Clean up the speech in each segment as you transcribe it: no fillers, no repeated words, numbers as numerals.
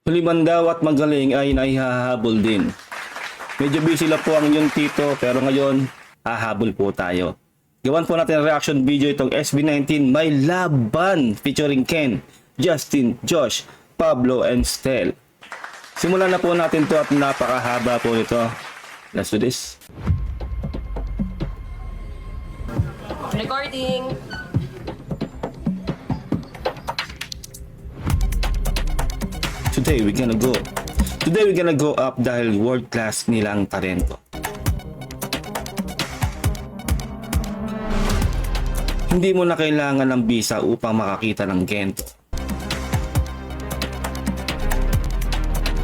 Hulimandaw at magaling ay naihahabol din. Medyo busy lang po ang inyong tito pero ngayon hahabol po tayo. Gawan po natin ang reaction video itong SB19 May Laban featuring Ken, Justin, Josh, Pablo, and Stel. Simulan na po natin to at napakahaba po ito. Let's do this. Recording. Today we're gonna go up dahil world class nilang talento. Hindi mo na kailangan ng visa upang makakita ng gento.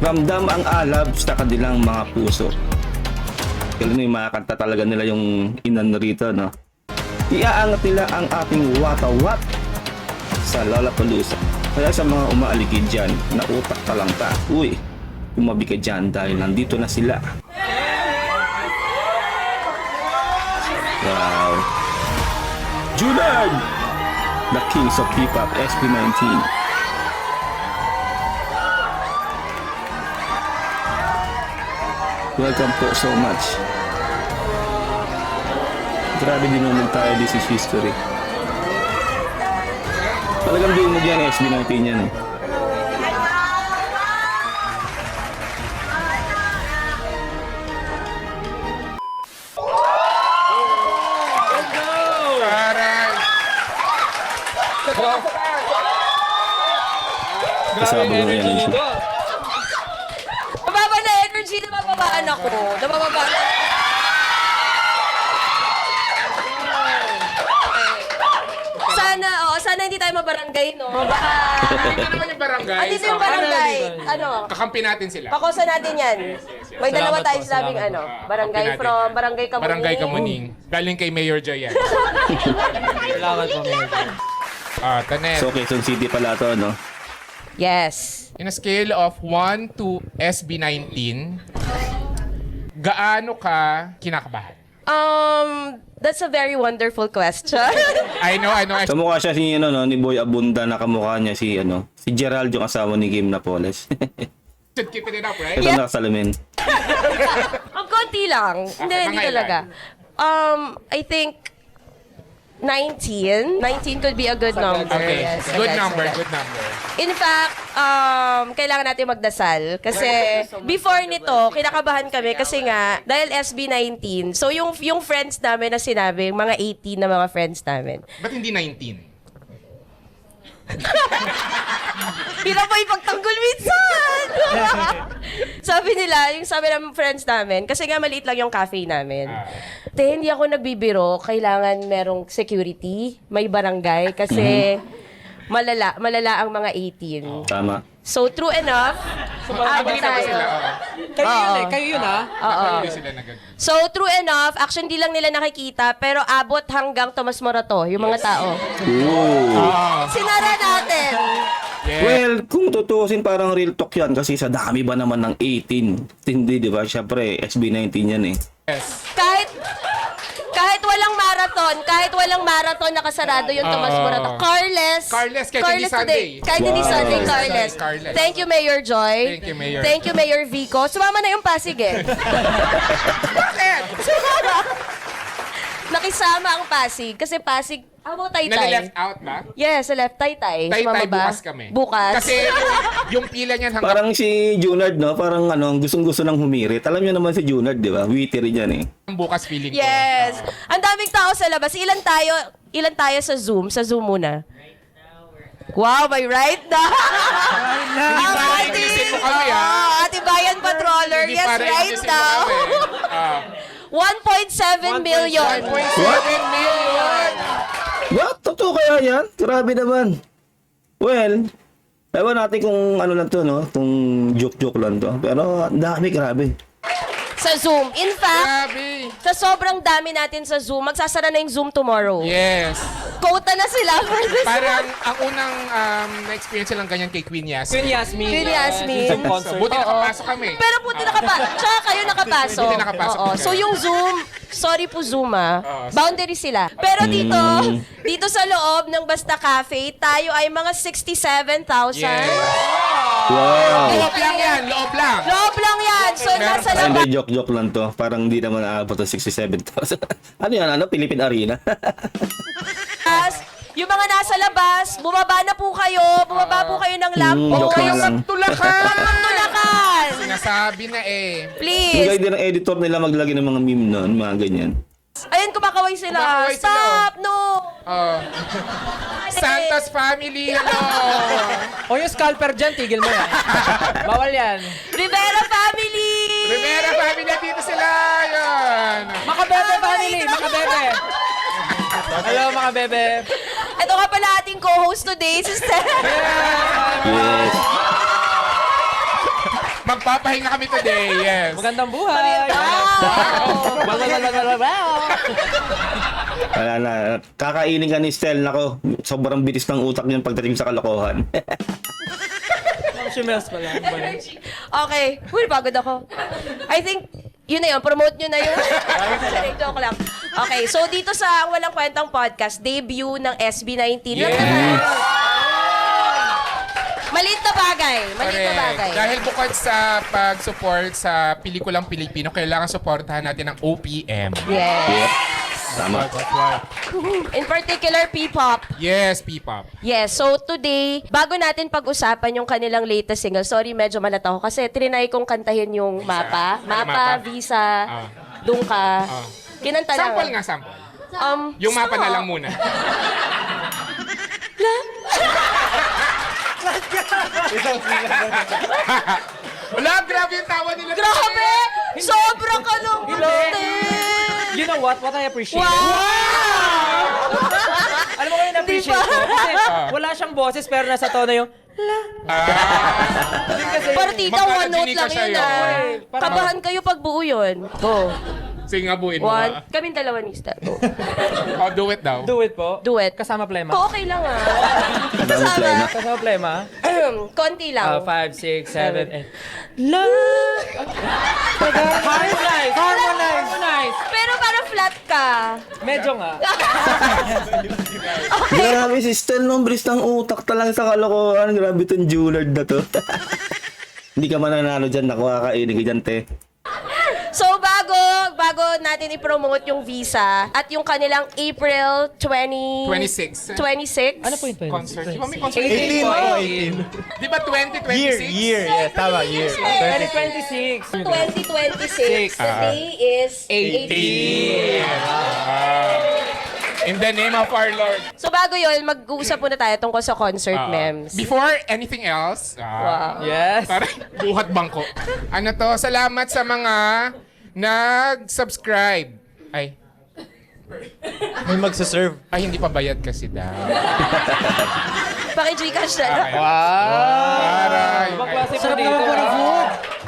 Ramdam ang alab sa kanilang mga puso. Kailan yung makakanta talaga nila yung inan rito, no? Iaangat nila ang ating watawat sa Lollapalooza. Kaya sa mga umaaligid dyan, na utak talang ta. Uy, umabi ka dyan dahil nandito na sila. Wow. Junard! The Kings of P-Pop SB19. Welcome po so much. Grabe din naman tayo, this is history. Talagang din mo dyan, SB19 yan eh. Kasama ko na yan. Mababa na energy na mababaan ako. Nabababaan. Sana hindi tayo mabarangay, no? Baka... Dito naman yung barangay. Andito yung barangay. Ano? Kakampi natin sila. Pakosa natin yan. May dalawa Salamat tayo po, sinabing salamat ano. Kakampi Barangay natin. from Barangay Kamuning. Barangay Kamuning. Galing kay Mayor Joy yan. Salamat po, Mayor. Tanet. So Quezon City pala to, no? Yes. In a scale of 1 to SB19, gaano ka kinakabahan? That's a very wonderful question. I know. Kamukha siya si, no, ni Boy Abunda na kamukha niya si, si Gerald, yung asawa ni Kim Napoles. Should keep it up, right? Ito nakasalamin. Ang konti lang. Hindi mga talaga. I think 19. 19 could be a good number. Okay. Yes, Good yes, number, yes. good number. In fact, kailangan natin magdasal. Kasi before nito, kinakabahan kami kasi nga, dahil SB19, so yung friends namin na sinabi, yung mga 18 na mga friends namin. Ba't hindi 19? Hirap pa ipagtanggol minsan! Sabi ng friends namin, kasi nga maliit lang yung cafe namin. Te, hindi ako nagbibiro, kailangan merong security, may barangay, kasi malala ang mga 18. Tama. So, true enough, abot Agree naman tayo. sila. Kayo yun ah. Hindi sila So, true enough, actually, hindi lang nila nakikita, pero abot hanggang Tomas Morato, yung mga tao. Ooh. Sinara natin. Yeah. Well, kung tutusin parang real talk yan kasi sa dami ba naman ng 18? Hindi, di ba? Siyempre, SB19 yan eh. Yes. Kahit walang marathon nakasarado yung Tomas Morato. Carless, kahit hindi Sunday. Kahit hindi Wow. Sunday, Carless. Carless. Thank you, Mayor Joy. Thank you, Mayor. Thank you, Mayor Vico. Sumama na yung Pasig eh. Bakit? Nakisama ang Pasig. Kasi Pasig, Taytay. Nali-left out ba? Yes, sa left Taytay. Taytay, Sumama ba? bukas kami. Bukas. Kasi yung pila niyan hanggang... Parang si Junard, no? Parang gustong-gusto ng humirit. Alam niyo naman si Junard, di ba? Witty rin yan eh. bukas feeling ko. Yes. Ang daming tao sa labas. Ilan tayo sa Zoom? Sa Zoom muna. Wow, may right na. Hindi para i-visit mo kami, ha? Ate Bayan Patroller. Hindi Yes, para right i-visit mo now. kami. 1.7 million. 1.7 million! What? Totoo kaya yan? Grabe naman. Well, ewan natin kung ano lang to, no? Kung joke-joke lang to. Pero ang dami, grabe. Sa Zoom. In fact, Grabe. sa sobrang dami natin sa Zoom, magsasara na yung Zoom tomorrow. Yes. Quota na sila for this. Parang ang unang na-experience lang ganyan kay Queen Yas. Queen Yasmin. Queen Yasmin. Sa concert. Buti nakapasok kami. Pero buti tsaka kayo nakapasok. Buti nakapasok Oo. kayo. So yung Zoom, sorry po Zoom boundary sila. Pero dito sa loob ng Basta Cafe, tayo ay mga 67,000. Yes. Wow. Loob lang yan, loob lang. Loob lang yan. So nasa Ay, labas. hindi, joke lang to. Parang hindi naman aabot ng 67,000. Ano yan? Ano? Philippine Arena? Yung mga nasa labas, bumaba na po kayo. Bumaba po kayo ng lampo. joke Kayong lang. magtulakan. Tulakan. Sinasabi na eh. Yung Please. guide din ng editor nila maglagay ng mga meme nun, mga ganyan. Ayun, kumakaway sila. Kumakaway sila. Stop! No! Oh. Santos family, hello. O yung scalper dyan, tigil mo yan. Bawal yan. Rivera family! Rivera family, dito sila. Yan. Makabebe family, makabebe. Hello, makabebe. Ito nga pala ating co-host today, si Steph. Yes. Magpapahinga kami today, yes. Magandang buhay. Wala na. Kakainin ka ni Stel. Nako, sobrang bilis ng utak niyan pagdating sa kalokohan. Shumels pala. Okay. Uy, pagod ako. I think, yun na yun. Promote nyo na yun. Joke lang. Okay, so dito sa Walang Kwentang Podcast, debut ng SB19. Yes. Maliit na bagay. Maliit na Correct. bagay. Dahil bukod sa pag-support sa pelikulang Pilipino, kailangan supportahan natin ang OPM. Yes. Yep. Tama. In particular, P-pop. Yes, P-pop. Yes, so today, bago natin pag-usapan yung kanilang latest single, sorry, medyo malata ako kasi trinay kong kantahin yung Mapa. Mapa? Visa, Dungka. Kinanta lang. Sample nga, sample. Yung sino? mapa na lang muna. Wala, grabe yung tawa nila. Grabe! Sobrang You know what? What I appreciate. Wow! Alam mo ko yung appreciate ko? Kasi wala siyang boses pero nasa tono yung Pero tita, one note lang siya yun yun. Kabahan kayo pag buo yun. Go. Sige nga, buuin mo. One. Kaming dalawa ni Star. Go. Oh, do it daw. do it po. Do it. Kasama plema. Ko, okay lang Kadami play na. Kasama plema. Konti lang. 5, 6, 7, 8. Love! Harmonize! Harmonize! Pero parang flat ka. Medyo nga. Grabe si Stel, no? Bilis ng utak talaga sa kalokohan. Grabe itong Jewelard na to. Hindi ka mananalo dyan. Naku, kakainin ka dyan, te. So bago natin i-promote yung Visa at yung kanilang April 26. 26. Ano po yung 20? Concert. Di ba may concert? 18. Di ba 2026? Year. Yeah, tama, year. 2026. 2026. The day is 18. In the name of our Lord. So bago yun, mag-uusap muna tayo tungkol sa concert memes. Before anything else, Wow. Yes. parang buhat bangko. Ano to, salamat sa mga nag-subscribe. Ay, May magsaserve. hindi pa bayad kasi daw. Paki-Gcash na. Okay. Aray. Ibang klase po dito.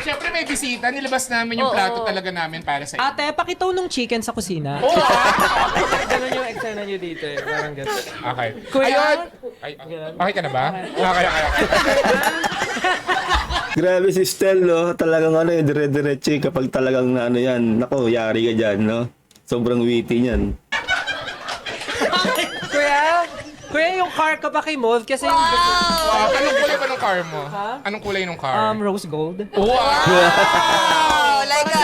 Siyempre may bisita, nilabas namin yung plato talaga namin para sa Ate, pakitaw nung chicken sa kusina. Ganun yung eksena nyo dito eh. Parang ganun. Okay. Kuya? Ayun. Ay, okay ka na ba? Okay. Grabe si Stel, no? Talagang ano yun, dire-diretso yun kapag talagang ano yan. Naku, yari ka dyan, no? Sobrang witty niyan. Kuya, yung car ka pa kay Mold kasi Wow! Anong kulay ba ng car mo? Anong kulay ng car? rose gold. Wow! Oh, like a,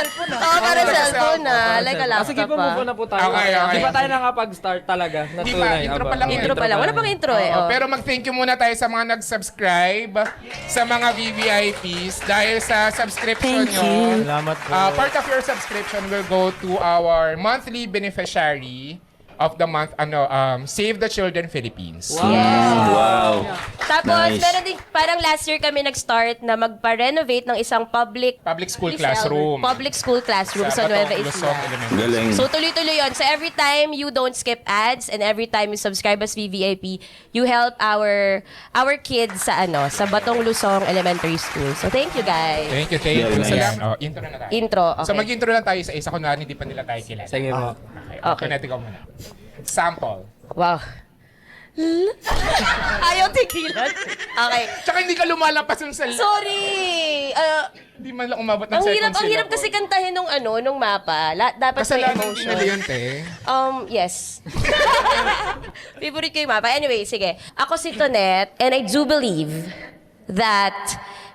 para cellphone na. Like a laptop Sige po, move on na po tayo. Okay. Di ba tayo nakapag-start talaga? Na Di ba? tunay, Intro aba. pa lang yan. Intro pa lang. Wala pang intro eh. Oo, Oh. pero mag-thank you muna tayo sa mga nag-subscribe, sa mga VVIPs, dahil sa subscription nyo. Salamat po. Part of your subscription will go to our monthly beneficiary of the month, Save the Children Philippines. Wow. Tapos, Nice. meron din, parang last year kami nag-start na magpa-renovate ng isang public School classroom. Public school classroom sa Nueva Luzon Ecija. Elementary. Galing. So, tuloy-tuloy yun. So, every time you don't skip ads and every time you subscribe as VVIP, you help our kids sa sa Batong Lusong Elementary School. So, thank you, guys. Thank you. Very nice. Intro na tayo. Intro, okay. So mag-intro lang tayo sa isa, kunwari hindi pa nila tayo kilala. Sige po. Okay. Kinetic ako muna. Sample. Wow. Ayaw tigilan. Okay. Tsaka hindi ka lumalampas yung sa... Sorry! Hindi man lang umabot ng Ang second hirap syllable. kasi kantahin nung mapa. Dapat may Kasalanan din emotion. nila yun, te. Yes. Favorite ko yung mapa. Anyway, sige. Ako si Tonet, and I do believe that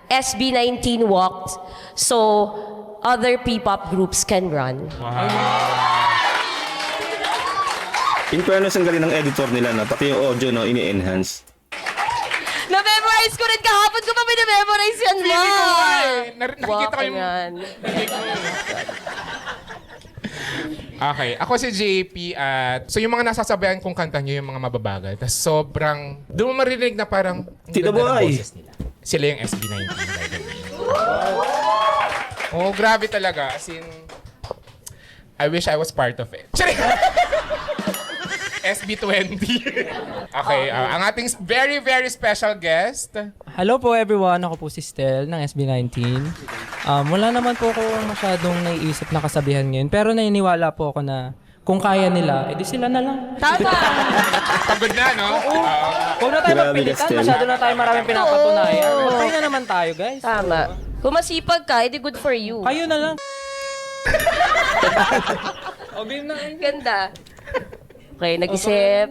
SB19 walked so other P-pop groups can run. In fairness, ang galing ng editor nila, no? Pati yung audio, no? Ini-enhance. Na-memorize ko rin kahapon ko pa na-memorize yan, Feeling ko nga ma! eh. Nakikita ko yung... yan. Okay, ako si JP at... So yung mga nasasabayan kong kanta nyo, yung mga mababagal, tas sobrang... Doon mo marinig na parang... ang Tito ganda ng Boy! boses nila. Sila yung SB19, by the way. Oh, grabe talaga. As in... I wish I was part of it. Charing! SB20. Okay, ang ating very, very special guest. Hello po everyone, ako po si Stel ng SB19. Wala naman po ako masyadong naiisip na kasabihan ngayon, pero naniniwala po ako na kung kaya nila, edi sila na lang. Tama! Pagod na, no? Huwag na tayo Grabe magpilitan, ka, Stel. masyado na tayo maraming pinapatunayan. Oo. Magpay na naman tayo, guys. Tama. Kung masipag ka, edi good for you. Kayo na lang. O, game na. Ganda. Okay, nag-isip.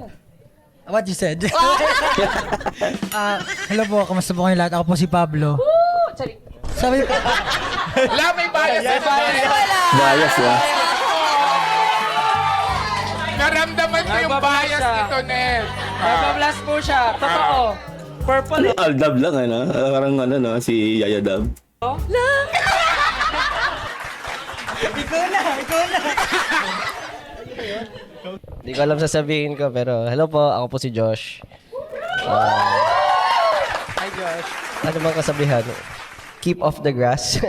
What you said? Hello po, kamusta po kayo lahat? Ako po si Pablo. Sorry. Sabi, Wala, may bias. Wala! Bias, ha? Naramdaman ko yung Nagbablast bias siya. nito, Nel. Nagpa-blast po siya. Totoo. Purple eh. Aldab lang, ano? Parang ano, no? Si Yaya Dab. Hindi ko alam sasabihin ko, pero hello po, ako po si Josh. Hi, Josh. Ano bang kasabihan? Keep off the grass.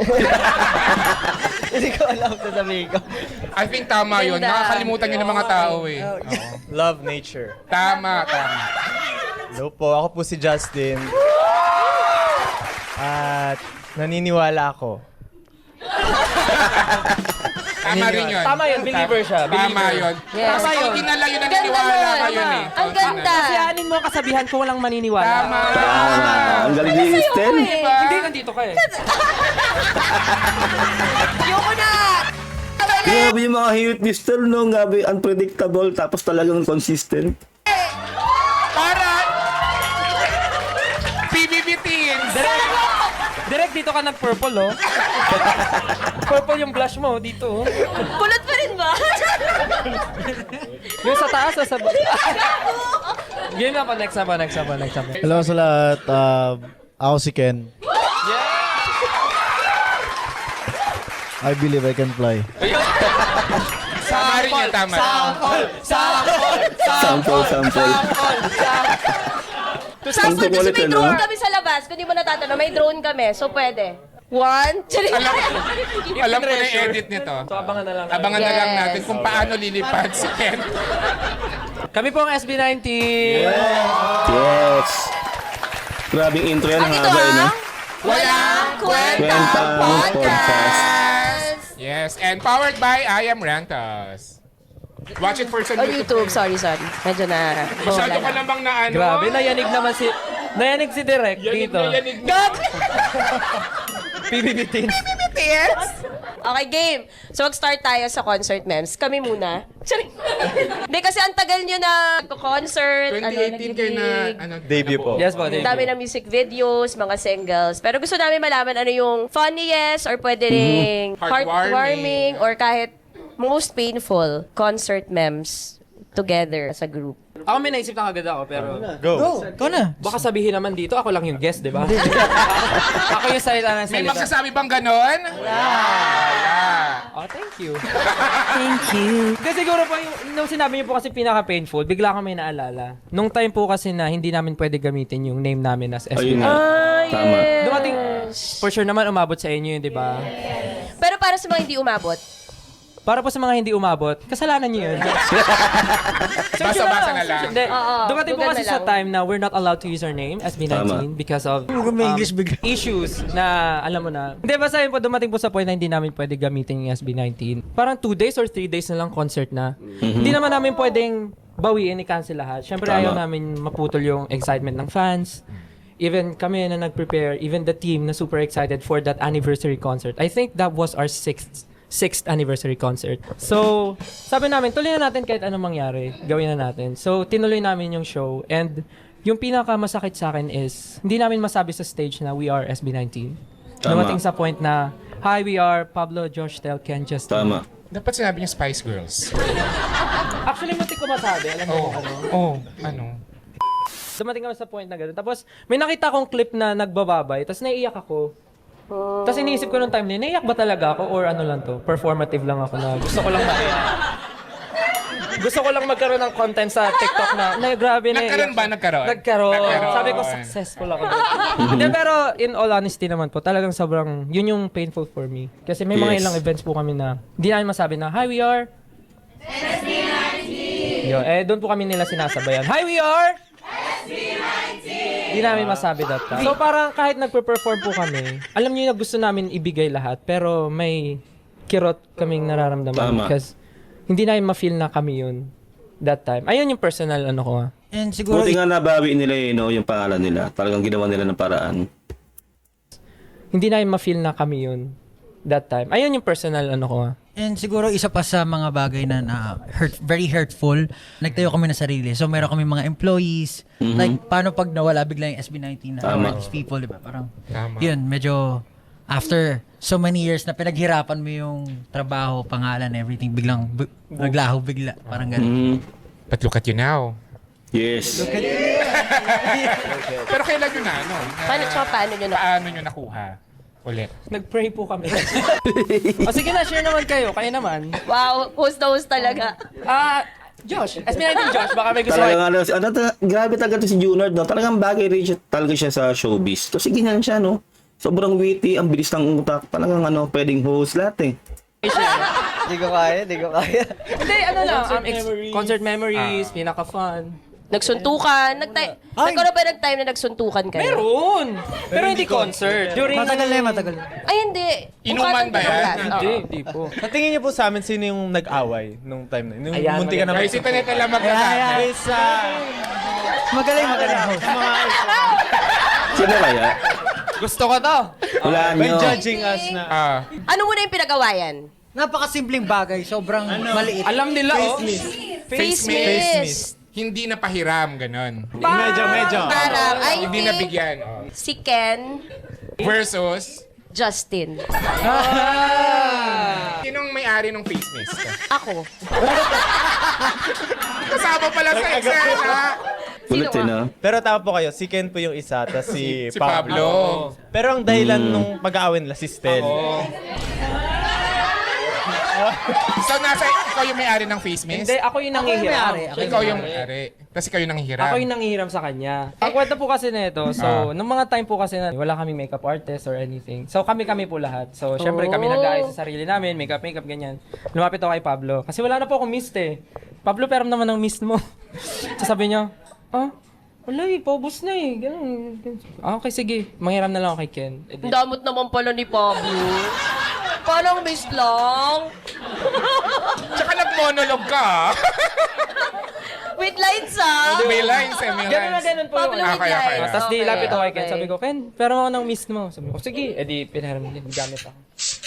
Hindi ko alam sasabihin ko. I think tama yun. Ganda. Nakakalimutan yun ng mga tao eh. Oo. Love nature. Tama. Hello po, ako po si Justin. At naniniwala ako. Tama rin yun. Tama yun, believer siya. Tama Believer. yun. Yes. Kasi kaunti na lang yun Ganda naniniwala nun. ngayon eh. Ang Kaunti na ganda. lang. Kasi anin mo ang kasabihan kung walang maniniwala. Tama. Ang galing ni Stel. Hindi, nandito ka eh. Ayoko na! Grabe yung mga hit ni Stel, no? Grabe, unpredictable, tapos talagang consistent. Para! PBB teens! Direct dito ka nag-purple, oh. Purple yung blush mo, dito, oh. Kulot pa rin ba? Yung sa taas, sa baba. Game na pa, next na pa. Hello sa lahat. Ako si Ken. I believe I can fly. Tama rin yun, tama. Sample. Sample kasi may Sample, drone no? kami sa labas. Kung di mo natatanong, may drone kami. So, pwede. 1, 2, Alam ko na yung edit nito. So, abangan na lang. Abangan na lang Yes. natin kung paano lilipad si Ken. Kami po ang SB19. Yes. Grabing intro yan, Ang ito haba, no? Walang Kwentang Kwentang Podcast. Yes, and powered by I Am Rantos. Watch it first on On YouTube, sorry. Medyo na... Masyado ka namang na ano. Grabe, nayanig si Direk dito. Yanig na. PBB teens. Okay, game. So, mag-start tayo sa concert memes. Kami muna. Sorry. Hindi, kasi ang tagal nyo na concert. 2018 kayo na ano, Debut po. Yes po, Ang dami ng music videos, mga singles. Pero gusto namin malaman ano yung funniest or pwede ring Heartwarming. heartwarming or kahit most painful concert memes together as a group? Ako may naisip na agad ako, pero Go! Ikaw na. baka sabihin naman dito, ako lang yung guest, di ba? Ako yung salita ng May salita. magsasabi bang ganon? Oh, thank you. Thank you. Kasi siguro po, nung sinabi niyo po kasi pinaka-painful, bigla kami naalala. Nung time po kasi na hindi namin pwede gamitin yung name namin as Ayun SB19. nga. Tama. Dumating, for sure naman umabot sa inyo yun, di ba? Pero para sa mga hindi umabot, Para po sa mga hindi umabot, kasalanan niyo yun. Basa-basa na lang. Hindi. Oo, Dumating po Google kasi na sa lang. time na we're not allowed to use our name, SB19, because of May English bigla. issues na, alam mo na. Hindi, basta yun po, dumating po sa point na hindi namin pwede gamitin yung SB19. Parang 2 days or 3 days na lang concert na. Hindi naman namin pwedeng bawiin, i-cancel lahat. Siyempre, Tama. ayaw namin maputol yung excitement ng fans. Even kami na nag-prepare, even the team na super excited for that anniversary concert. I think that was our sixth anniversary concert. So, sabi namin, tuloy na natin kahit anong mangyari. Gawin na natin. So, tinuloy namin yung show. And yung pinakamasakit sa akin is, hindi namin masabi sa stage na we are SB19. Tama. Dumating sa point na, hi, we are Pablo, Josh, Tel, Ken, Justin. Tama. Dapat sinabi niyo Spice Girls. Actually, muntik ko masabi. Alam mo kung ano. Ano? Dumating kami sa point na gano'n. Tapos, may nakita akong clip na nagbababay. Tapos, naiiyak ako. Tapos, iniisip ko nung time na yun, naiiyak ba talaga ako? Or ano lang to? Performative lang ako na gusto ko lang gusto ko lang magkaroon ng content sa TikTok na grabe na. Nagkaroon ba? Nagkaroon? Nagkaroon. Nagkaroon. Sabi ko, successful ako. Hindi, pero in all honesty naman po, talagang sobrang, yun yung painful for me. Kasi may mga Yes. ilang events po kami na, hindi namin masabi na, hi, we are SB19! doon po kami nila sinasabayan. Hi, we are Hindi namin masabi that time. So parang kahit nagpe-perform po kami, alam niyo na gusto namin ibigay lahat, pero may kirot kaming nararamdaman. Tama. Because hindi namin ma-feel na kami yun that time. Ayun yung personal ano ko. And siguro, Buti nga nabawi nila yung pangalan nila. Talagang ginawa nila ng paraan. Hindi namin ma-feel na kami yun that time. Ayun yung personal ano ko. and siguro isa pa sa mga bagay na very hurtful, nagtayo kami na sarili. So meron kami mga employees. Like, paano pag nawala bigla yung SB19 na Tama. these people, di ba? Parang, Tama. yun, medyo after so many years na pinaghirapan mo yung trabaho, pangalan, everything, biglang naglaho bigla. Parang ganun. Mhm. But look at you now. Yes. Pero kailan yun na, ano? paano nyo na? Paano nyo nakuha? Ulit. Nag-pray po kami. O sige na, share naman kayo. Kayo naman. Wow, host na host talaga. Josh. SB19 Josh, baka may gusto Talagang grabe talaga to si Junard, no? Talagang bagay rin siya, talaga siya sa showbiz. So sige na siya, no? Sobrang witty, ang bilis ng utak. Talagang pwedeng host lahat eh. Di ko kaya. Hindi, ano lang. Concert memories, pinaka-fun. Nagsuntukan. Nagkaroon ba ng time na nagsuntukan kayo? Meron! Pero hindi concert. During... Matagal na. Ay, hindi. Inuman ba yan? Hindi po. Sa tingin niyo po sa amin, sino yung nag-away nung time na yun? Nung Ayan, munti ka na Guys, ito na ito lang magkasama. Magaling. Sino kaya? Gusto ko to. Wala When nyo. judging us na, Ano muna yung pinag-awayan? Napakasimpleng bagay, sobrang maliit. Alam nila, Face mist. mist. Hindi napahiram, ganon. medyo. Parang, I Hindi think, nabigyan. si Ken, Versus, Justin. sinong may-ari ng face mist? Ako. Kasama pala sa eksena. Kulit Sino eh, no? Pero tama po kayo, si Ken po yung isa, tapos si Si Pablo. Pero ang dahilan nung mag-aaway nila, si Stel. So, ikaw yung may-ari ng face mist? Hindi, ako yung nangihiram. Ikaw yung may-ari. Tapos ikaw yung nanghihiram. Ako yung nangihiram sa kanya. Ang kwento po kasi nito, so, nung mga time po kasi na wala kaming makeup artist or anything. So, kami po lahat. So, syempre kami nag-aayos sa sarili namin, makeup, ganyan. Lumapit ako kay Pablo. Kasi wala na po akong mist eh. Pablo, peram naman ng mist mo. So, sabi niya, wala eh, paubos na eh. Ganun. Okay, sige. Manghiram na lang ako kay Ken. Eh, di- Damot naman pala ni Pablo. Parang mist lang. Tsaka nag-monologue ka. With lines ah. May lines eh, may Ganun na lines. ganun po Pablo yun. with Okay, okay. lines. Tapos di lapit ako kay Ken. okay. Sabi ko, Ken, pero ako ng mist mo. Sabi ko, sige. Eh di, pinahiram din. Gamit ako.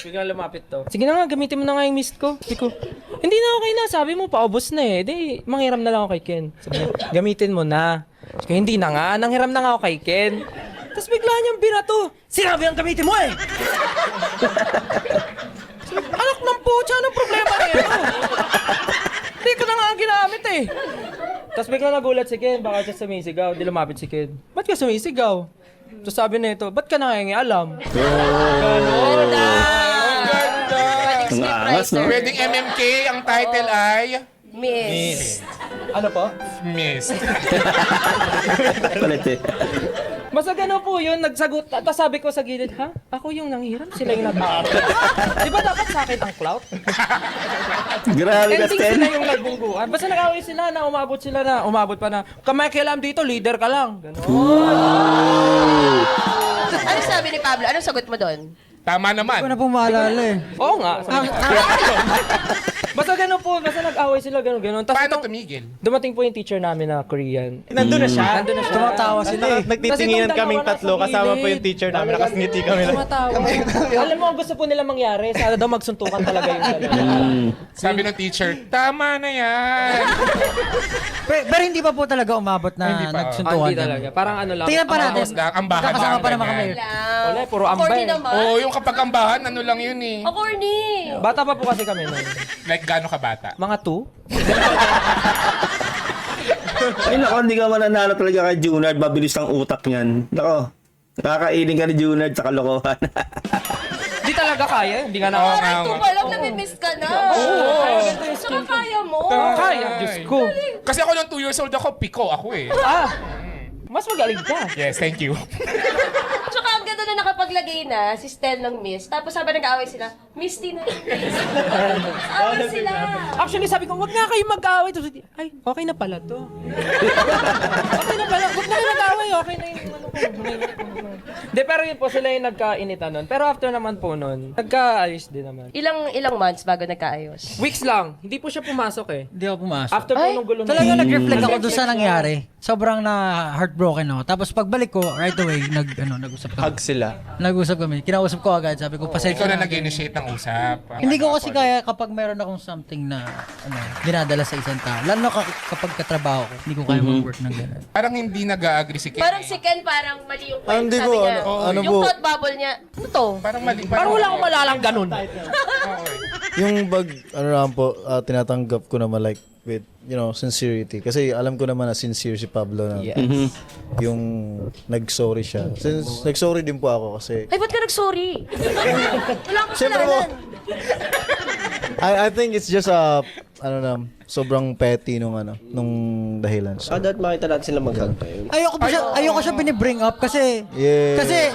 Biglang lumapit to. Sige na nga, gamitin mo na nga yung mist ko. Sabi ko, hindi na okay na. Sabi mo, paubos na eh. Di, manghiram na lang ako kay Ken. Sabi niya, gamitin mo na. Sabi ko, hindi na nga. Nanghiram na nga ako kay Ken. Tapos bigla niyang birato. Sinabi ang gamitin mo eh! Sabi, anak ng pucha, anong problema niya? Hindi ko na nga ginamit eh. eh. Tapos bigla nagulat si Ken, baka siya sumisigaw. Di lumapit si Ken. Ba't ka sumisigaw? Tapos sabi nito, ba't ka nangingialam? Ganda! Pwedeng Ang angas, no? scriptwriter. Pwedeng MMK, ang title ay Miss. Ano po? Miss. Palit eh. Basta gano'n po yun, nagsagot. Tapos sabi ko sa gilid, ha? Ako yung nanghiram, sila yung nag-aaral. Di ba dapat sa akin ang clout? Grabe ka, Ending Sten. sila yung nagbungguan. Basta nag-away sila na, umabot pa na. Kamakialam dito, leader ka lang. Ganun. Ano sabi ni Pablo? Anong sagot mo doon? Tama Hindi ko naman. na po maalala eh. Oo nga. Basta gano'n po, basta nag-away sila, gano'n. Tapos Paano itong- tumigil? dumating po yung teacher namin na Korean. Nandun na siya. Nandun na siya. Tumatawa sila eh. Nagtitinginan Kasi kaming itong tatlo, dalawa nasa kasama po gilid. yung teacher namin, nakasngiti kami lang. Tumatawa. Alam mo, ang gusto po nila mangyari, sana daw magsuntukan talaga yung dalawa. Sabi ng teacher, tama na yan. Pero hindi pa po talaga umabot na Hindi pa. nagsuntukan. Hindi talaga. Parang ano lang. Tingnan pa natin. Tapos lang, ambahan Kakasama lang. pa naman kami. ganyan. Wala, puro ambay. Corny naman. Oo, yung kapag ambahan, ano lang yun eh. Oh, corny. Bata pa po kasi kami nun. Like, gaano ka bata? Mga 2. Ay nako, hindi ka mananalo talaga kay Junard. Mabilis ang utak niyan. Nako, nakakailing ka ni Junard sa kalokohan. Hindi talaga kaya. Hindi nga na. Oo nga, Parang nga. 2 pa lang, nami-miss ka na. Saka kaya mo. Kaya, Diyos ko. Kasi ako nung 2 years old ako, piko ako eh. Mas magaling ka. Yes, thank you. Tsaka ang ganda na nakapaglagay na si Stel ng Miss. Tapos sabi nag-aaway sila, Misty na yung Miss. Away sila. Actually, sabi ko, wag nga kayo mag-away. Tapos, ay, okay na pala to. Okay na pala. Wag na kayo mag-away. Okay na yung ano ko. Hindi, pero yun po, sila yung nagkainitan nun. Pero after naman po nun, nagkaayos din naman. Ilang months bago nagkaayos? Weeks lang. Hindi po siya pumasok eh. Hindi ako pumasok. After po nung gulo na. Talaga nag-reflect ako doon sa nangyari. Sobrang na heartbroken ako. Tapos pagbalik ko, right away, nag-usap kami. Hug sila. Nag-usap kami. Kinausap ko agad. Sabi ko, pasensya Ikaw na na. nag-initiate ng usap. Hindi ko kasi kaya kapag meron akong something na dinadala sa isang tao. Lalo na kapag katrabaho ko, hindi ko kaya mag-work ng gano'n. Parang hindi nag-agree si Ken. Parang si Ken parang mali yung point. Hindi Sabi ko, niya, ano yung po, thought bubble niya, ano to? Parang mali. Parang wala akong malalang ganun. yung ano naman po, tinatanggap ko naman like with, sincerity. Kasi alam ko naman na sincere si Pablo na yung nag-sorry siya. Since nag-sorry din po ako kasi Ay, ba't ka nag-sorry? Wala akong Siyempre po. kasalanan. I think it's just sobrang petty nung dahilan. So, Dapat makita natin sila mag-hug tayo. Ayoko siya binibring up kasi yeah. kasi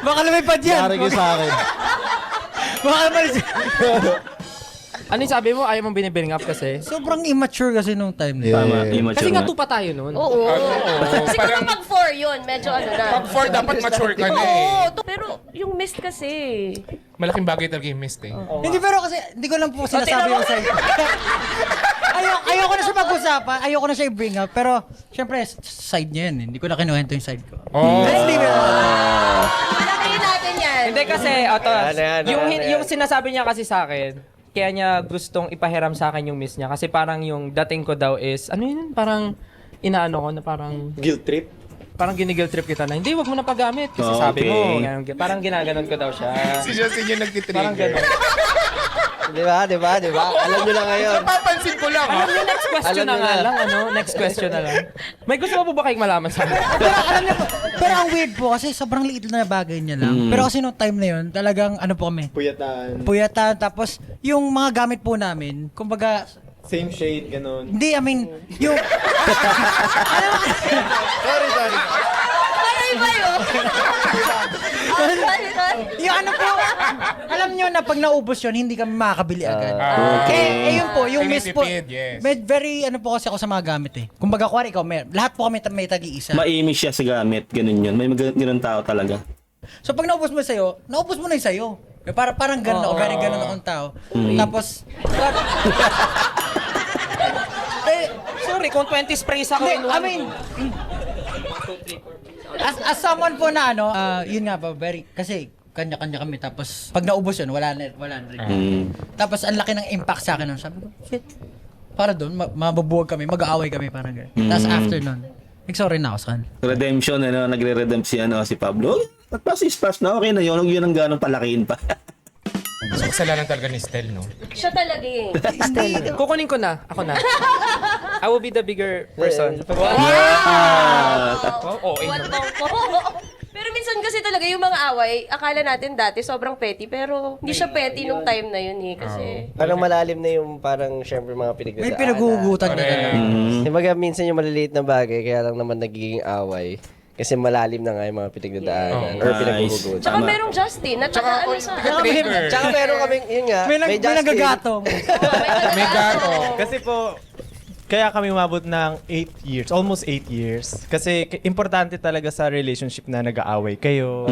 baka lumipad yan. Nangyari ko sa akin. Baka lumipad yan. Ano yung sabi mo? Ayaw mong binibring up kasi? Sobrang immature kasi nung time na. Yeah. Tama, Kasi immature nga nga. 2 pa tayo nun. Oo. Siguro parang- pag 4 yun, medyo ano na. Pag 4, dapat mature ka na eh. Oo, pero yung missed kasi. Malaking bagay talaga yung missed eh. Hindi pero kasi hindi ko lang po sinasabi yung side. Ayoko na siya mag-usapan. Ayoko na siya i-bring up. Pero syempre side niya yan. Hindi ko na kinuwento yung side ko. Oh. Let's leave it. Malaki natin yan. Hindi kasi, yung sinasabi niya kasi sa akin, kaya niya gustong ipahiram sa akin yung miss niya. Kasi parang yung dating ko daw is, ano yun? Parang inaano ko na parang, Guilt trip. parang ginigil trip kita na, hindi, wag mo na paggamit. Kasi Okay. sabi mo, parang ginaganon ko daw siya. Si Justin yung nagtitrigger. Parang gano'n. Di ba? Alam nyo na ngayon. Napapansin ko lang ha. Alam niyo, next question Alam na niyo nga na. lang, ano? Next question na lang. May gusto mo po ba kayong malaman sa akin? Pero alam niyo, pero ang weird po kasi sobrang liit na bagay niya lang. Pero kasi nung time na yun, talagang ano po kami, puyatan. Tapos yung mga gamit po namin, kumbaga, Same shade, ganun. hindi, I mean, yung, Ano iba yun? yung ano po, alam niyo na pag naubos yun, hindi kami makakabili agad. Yun po, yung miss po, Tinitipid, yes. very ano po kasi ako sa mga gamit eh. Kumbaga, kuwari ikaw, lahat po kami may tagi-isa. Maimis siya sa gamit, ganun yun. May ganun tao talaga. So pag naubos mo sa'yo, naubos mo na yung sa'yo. Parang ganun ako, very ganun akong tao. Tapos, Sorry, kung 20 sprays ako in I one. mean, as someone po na ano, yun nga po, kasi kanya-kanya kami. Tapos, pag naubos yun, wala na rin. Tapos, ang laki ng impact sa akin. Sabi ko, shit, para doon, mabubuwag kami, mag-aaway kami, parang gano'n. Tapos, after nun, Nag-sorry na ako sa kanya. Redemption, nagre-redempt si Pablo. Pagpas is pass na, okay na yun. Huwag yun ang ganong palakihin pa. So, kasalanan talaga ni Stel, no? Siya talaga eh. Kukunin ko na. Ako na. I will be the bigger person. What Pero minsan kasi talaga yung mga away, akala natin dati sobrang petty, pero hindi siya petty nung time na yun eh. Kasi, Parang malalim na yung parang syempre mga pinagdadaanan. May pinaguhugutan niya talaga. Kumbaga minsan yung maliliit na bagay, kaya lang naman nagiging away. Kasi malalim na nga yung mga pinagdadaanan. Or Nice. pinaghuhugutan. tsaka merong Justin, at saka ano sa... Trigger. Tsaka meron kaming, yun nga, May Justin. nagagatong. May gato. Kasi po, kaya kami umabot ng 8 years, almost 8 years. Kasi importante talaga sa relationship na nag-aaway kayo.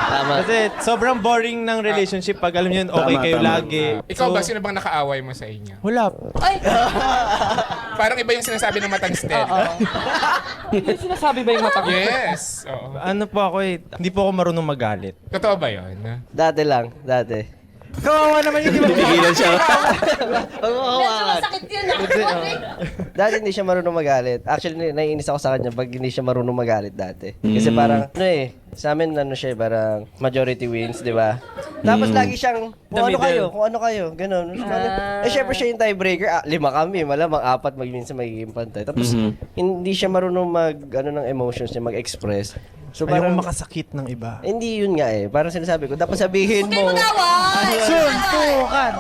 Tama. Kasi sobrang boring ng relationship pag alam niyo yun, okay Tama, kayo tama. lagi. Ikaw ba, sino bang nakaaway mo sa inyo? Wala. Ay! Parang iba yung sinasabi ng matang Stel. May sinasabi ba yung mata ko? Yes. Oo. Ano po ako hindi po ako marunong magalit. Totoo ba yun? Dati lang, dati. Kawawa naman yung di ba? Tigilan siya. Huwag mo Medyo hawakan. masakit yun Dati hindi siya marunong magalit. Actually, naiinis ako sa kanya pag hindi siya marunong magalit dati. Kasi parang, sa amin, parang majority wins, di ba? Tapos lagi siyang, kung ano kayo, ganun. Syempre siya yung tiebreaker. 5 kami, malamang 4 minsan magiging pantay. Tapos, hindi siya marunong ng emotions niya, mag-express. So Ayoko parang, makasakit ng iba. hindi yun nga eh. Parang sinasabi ko, dapat sabihin mo, Suntukan.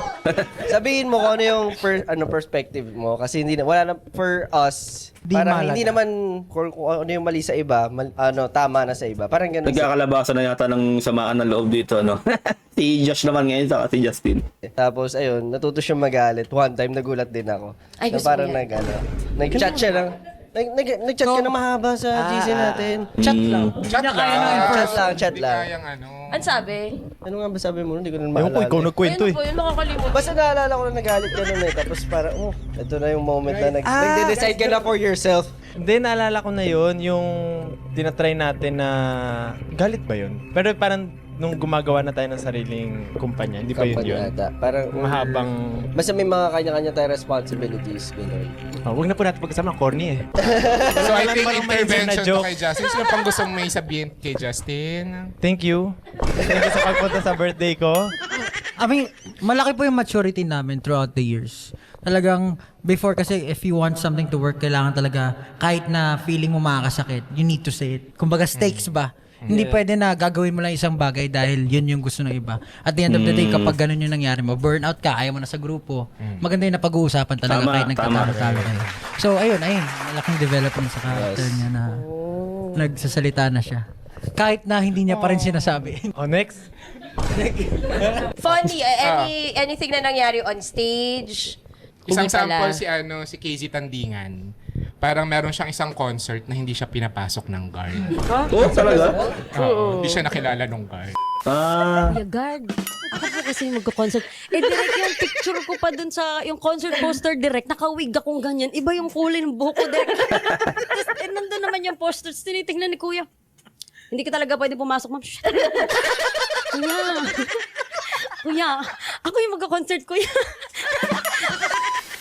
sabihin mo kung ano yung perspective mo. Kasi wala na, for us, Di parang mahalaga. hindi naman kung ano yung mali sa iba, tama na sa iba. Parang ganun. Nagkakalabasan na yata ng samaan ng loob dito, no? Si Josh naman ngayon, saka si Justin. Tapos, ayun, natuto siya magalit. One time, nagulat din ako. Ay, na gusto parang niya. nag-chat siya ng, nag-chat ka na mahaba sa GC natin. Chat lang. Chat lang. Chat Hindi lang. kayang ano. Ano sabi? Ano nga ba sabi mo? Hindi ko na Ewan ko, maalala. ikaw nagkwento Ayun eh. po, yun makakalimutan. Basta naalala ko na nagalit ka nun eh. Tapos parang, ito na yung moment na nagde-decide ka na for yourself. Hindi, naalala ko na yun, yung tinatry natin na, galit ba yun? Pero parang nung gumagawa na tayo ng sariling kumpanya, hindi pa yun Company yun. ata. Parang, Mahabang, basta may mga kanya-kanya tayo responsibilities. Ganun. wag na po natin pagkasama, corny eh. So I think Parang may intervention na to joke. kay Justin. Sino pang gusto mong may sabihin kay Justin? Thank you. Thank you sa pagpunta sa birthday ko. I mean, malaki po yung maturity namin throughout the years. Talagang, before kasi, if you want something to work, kailangan talaga, kahit na feeling mo makakasakit, you need to say it. Kumbaga, stakes ba? Hindi pwede na gagawin mo lang isang bagay dahil yun yung gusto ng iba. At the end of the day, kapag ganun yung nangyari mo, burnout ka, ayaw mo na sa grupo, maganda yung napag-uusapan talaga Tama, kahit nagtatalo-talo kayo. So, ayun, malaking development sa character niya na nagsasalita na siya. Kahit na hindi niya pa rin sinasabi. Oh, next. Funny, anything na nangyari on stage? Isang Hindi pala. sample si KZ Tandingan. Parang meron siyang isang concert na hindi siya pinapasok ng guard. Oh, talaga? Oo, hindi siya nakilala nung guard. Kuya Guard, ako po kasi magko-concert. Direct yung picture ko pa dun sa, yung concert poster direct, nakawig akong ganyan. Iba yung kulay ng buhok ko direct. Tapos, nandun naman yung poster, tapos tinitingnan ni Kuya. Hindi ka talaga pwede pumasok, ma'am. Shh. Kuya, ako yung magko-concert, Kuya.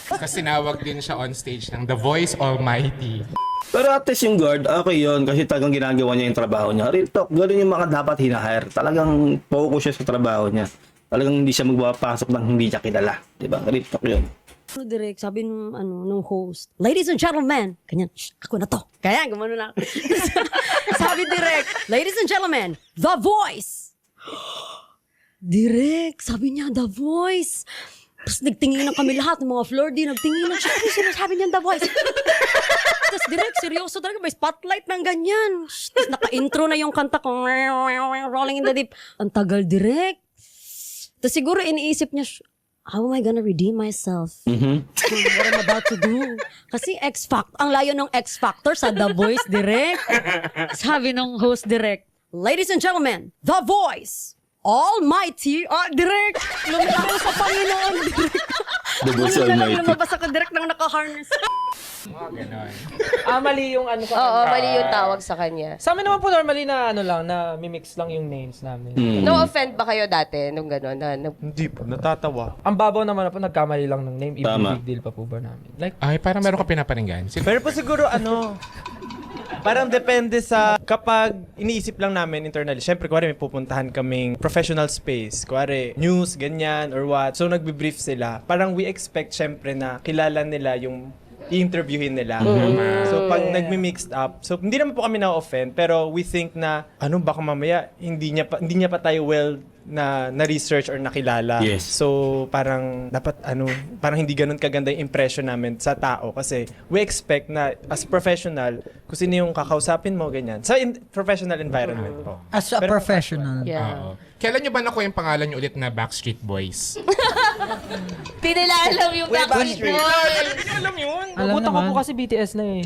Kasi tinawag din siya on stage ng The Voice Almighty. Pero at least yung guard, okay yun. Kasi talagang ginagawa niya yung trabaho niya. Real talk, ganun yung mga dapat hinahire. Talagang focus siya sa trabaho niya. Talagang hindi siya magpapasok ng hindi siya kilala. Diba? Real talk yun. Direct, sabi nung host, ladies and gentlemen, ganyan, shh, ako na to. Kaya, gumano na ako. Sabi direct, ladies and gentlemen, The Voice. Direct, sabi niya, The Voice. Tapos nagtinginan kami lahat, ng mga floor D, nagtinginan siya. Ano sinasabi niya, The Voice? Tapos direct, seryoso talaga, may spotlight ng ganyan. Tapos naka-intro na yung kanta ko, Rolling in the Deep. Ang tagal direct. Tapos siguro iniisip niya, how am I gonna redeem myself? What I'm about to do? Kasi X-Factor, ang layo ng X-Factor sa The Voice direct. Sabi ng host direct, ladies and gentlemen, The Voice. Almighty, direct, lumilaro sa Panginoon, direct. The Boss Ano na lang Almighty. lumabas ako direct nang naka-harness. Ganon. Mali yung ano sa Oo, kanya. mali yung tawag sa kanya. Sa amin naman po normally na ano lang, na mimix lang yung names namin. No offend ba kayo dati nung gano'n? Hindi po, natatawa. Ang babaw naman na po, nagkamali lang ng name. Tama. Big deal pa po ba namin? Like, Ay, parang meron ka pinaparinggan. Pero po siguro parang depende sa kapag iniisip lang namin internally. Siyempre, kuwari may pupuntahan kaming professional space. Kuwari news, ganyan, or what. So, nagbe-brief sila. Parang we expect siyempre na kilala nila yung i-interviewin nila. So, pag nagmi-mixed up, so hindi naman po kami na-offend, pero we think na, baka mamaya, hindi niya pa tayo well na-research or nakilala. Yes. So, parang dapat parang hindi ganun kaganda yung impression namin sa tao kasi we expect na as professional, kung sino yung kakausapin mo, ganyan. Sa professional environment po. As a professional. Yeah. Oo. Kailan nyo ba nakuha yung pangalan nyo ulit na Backstreet Boys? Di nila alam yung Backstreet Boys. Alam yun. Alam nabutan ko naman. po kasi BTS na eh.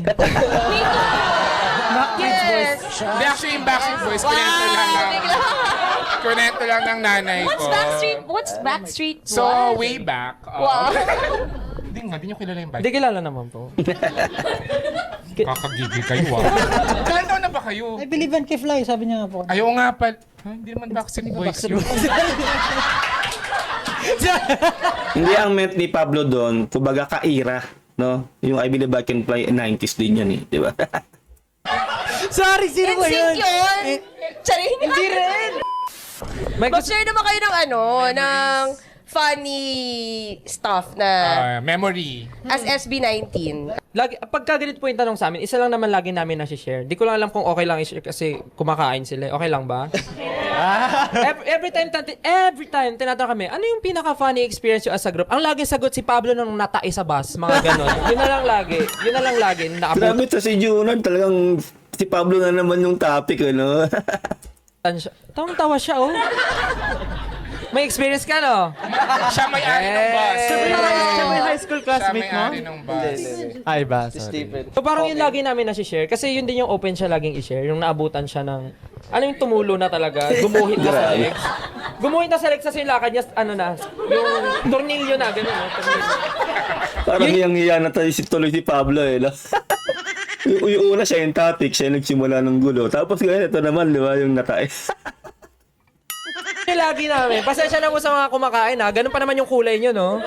Yes. Hindi, actually yung Backstreet Boys, kunento lang ng nanay ko. What's Backstreet? So, What? way back. Wow. Hindi nyo kilala yung Hindi Backstreet. kilala naman po. Kakagigil kayo Kailan taon na ba kayo? I believe in Kifly, sabi niya nga po. Ayaw nga pala. Hindi naman Backstreet Boys yun. Hindi ang meant ni Pablo doon, kumbaga ka-era, no? Yung I Believe I Can Fly, 90s din yan eh, di ba? Sorry, sino ba NSYNC yun? Charing. Hindi rin. Mag-share naman kayo ng ng funny stuff na Memory. as SB19. Lagi, pagka ganito po yung tanong sa amin, isa lang naman lagi namin na-share. Di ko lang alam kung okay lang i-share kasi kumakain sila. Okay lang ba? every time tinatanong kami, ano yung pinaka-funny experience yung as a group? Ang lagi sagot si Pablo nung natai sa bus, mga ganon. Yun na lang lagi. Grabe to si Junard, talagang si Pablo na naman yung topic, ano? Tawang-tawa siya, oh. May experience ka, no? Siya may-ari ng bus. Siya ba yung high school Siya classmate mo? may-ari ng bus. Ay ba? Si Sorry. Stephen. So parang yun lagi namin na-share. Kasi yun din yung open siya laging i-share. Yung naabutan siya ng, yung tumulo na talaga. Gumuhit na sa legs. Gumuhit na sa legs kasi yung lakad niya, yung tornilyo na, gano'n. Tornilyo. Parang hiyang-hiya na tayo tuloy si Pablo, eh. No? yung una siya yung topic, siya yung nagsimula ng gulo. Tapos ngayon, ito naman, di ba, yung natay. Yung lagi namin. Pasensya na po sa mga kumakain, ha. Ganun pa naman yung kulay nyo, no?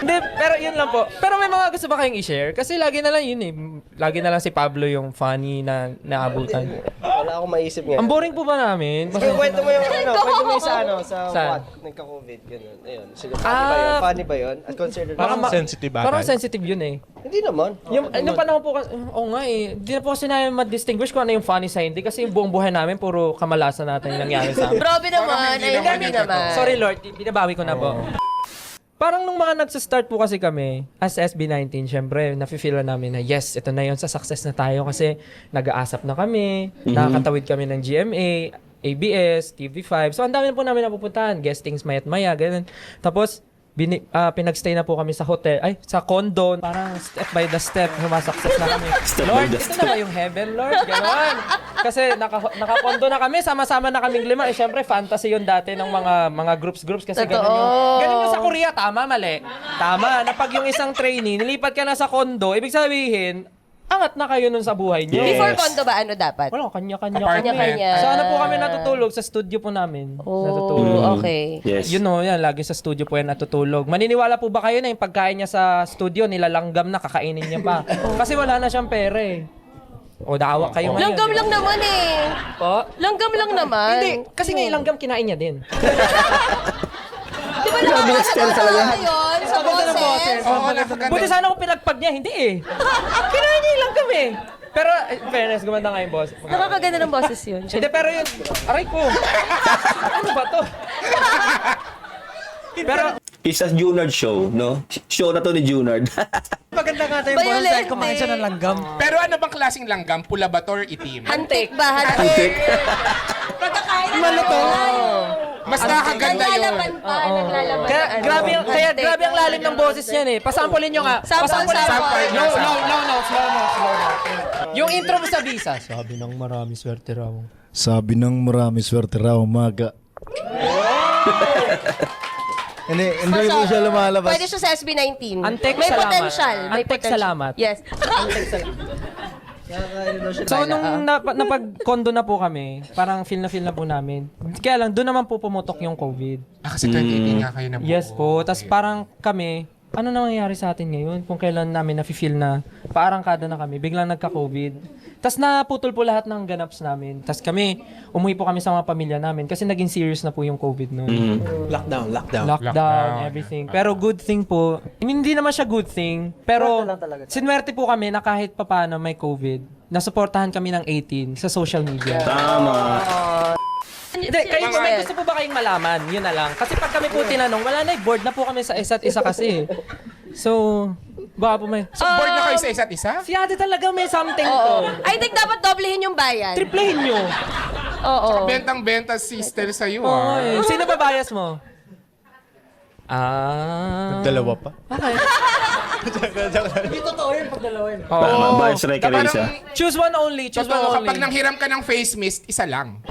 Hindi, pero yun lang po. Pero may mga gusto ba kayong i-share? Kasi lagi na lang yun eh. Lagi na lang si Pablo yung funny na naabutan. Wala akong maisip ngayon. Ang boring po ba namin? Sige, kwento mo yung kwento mo yung sa Saan? what? Nagka-COVID, ganun. Ayun. Sige, funny ba yun? Funny ba yun? At considered Parang ba? sensitive ba? Parang sensitive yun eh. Hindi naman. Yung panahon po kasi, nga eh. Hindi na po kasi namin ma-distinguish kung ano yung funny sa hindi kasi yung buong buhay namin puro kamalasan natin yung nangyari sa amin. Grabe naman. Parang hindi Ay, naman hindi yun naman. Sorry Lord, binabawi ko na po. Parang nung mga nagsa-start po kasi kami as SB19, syempre, nafe-feel na namin na yes, ito na yun, sa success na tayo kasi nag-aasap na kami, nakakatawid kami ng GMA, ABS, TV5. So, ang dami na po namin napupuntahan. Guestings mayat maya, ganun. Tapos, pinag-stay na po kami sa hotel, sa condo. Parang step by the step, success na kami. Step by Lord, the ito step. na ba yung heaven, Lord? Ganon. Kasi naka-condo na kami, sama-sama na kaming 5. Eh, syempre, fantasy yun dati ng mga groups kasi Totoo. ganun yung sa Korea. Tama, mali. Tama, na pag yung isang trainee, nilipat ka na sa condo, ibig sabihin, angat na kayo nun sa buhay niyo. Yes. Before condo ba, ano dapat? Wala, kanya-kanya Apartment. kami. Kanya-kanya. Sana po kami natutulog sa studio po namin. Natutulog. Oh, okay. Yes. Yun o, yan, lagi sa studio po yan natutulog. Maniniwala po ba kayo na yung pagkain niya sa studio, nilalanggam na, kakainin niya pa? Kasi wala na siyang pera eh. O, daawa kayo ngayon. Langgam di ba? lang naman eh. Po? Langgam lang naman. Hindi, kasi nga ilanggam kinain niya din. Di ba nakakatawa yun sa boses? Oo, nakaganda. Buti sana kung pinagpag niya, hindi eh. Kinain niya ilanggam eh. Pero, fairness, gumanda nga yung boss. Nakakaganda ng boses yun. Hindi, pero yun, aray ko. Ano ba to? Pero, It's a Junard show, no? Show na to ni Junard. Maganda nga tayo boss dahil kumain siya ng langgam. Pero ano bang klaseng langgam? Pula ba to or itim? Antik ba? Antik. Mas nakakaganda yun. Naglalaban pa. Naglalaban kaya, na ano. grabe ang lalim ng boses niyan eh. Pasampolin nyo nga. Sample. No, slow mo. Yung intro mo sa Visa. Sabi ng marami swerte raw. Sabi ng marami, swerte raw umaga. Hindi po siya lumalabas. Pwede siya sa SB19. Antek, may salamat. potential. May Antek, potential. salamat. Yes. So, nung napag-condo na po kami, parang feel na po namin. Kaya lang, doon naman po pumutok yung COVID. Kasi 2018 nga kayo na Yes po. Tapos parang kami, ano na mangyayari sa atin ngayon? Kung kailan namin na-feel na paarangkada na kami, biglang nagka-COVID. Tapos naputol po lahat ng ganaps namin. Tapos kami, umuwi po kami sa mga pamilya namin kasi naging serious na po yung COVID noon. Lockdown, everything. Pero good thing po, I mean, hindi naman siya good thing, pero sinwerte po kami na kahit papaano may COVID, nasuportahan kami ng 18 sa social media. Tama. Hindi, kayo po, may gusto po ba kayong malaman? Yun na lang. Kasi pag kami po tinanong, wala na, bored na po kami sa isa't isa kasi. So, baka po may... So, bored na kayo sa isa't isa? Si ate talaga may something Oo. to. I think dapat doblehin yung bayad. Triplehin nyo. Oo. Bentang-benta sister sa'yo, Oo eh. Sino ba bias mo? Dalawa pa. Okay. Hindi totoo yun pag dalawa yun. Tama, bias Reka Risa. Choose one only. Choose one Totoo, only. kapag nanghiram ka ng face mist, isa lang.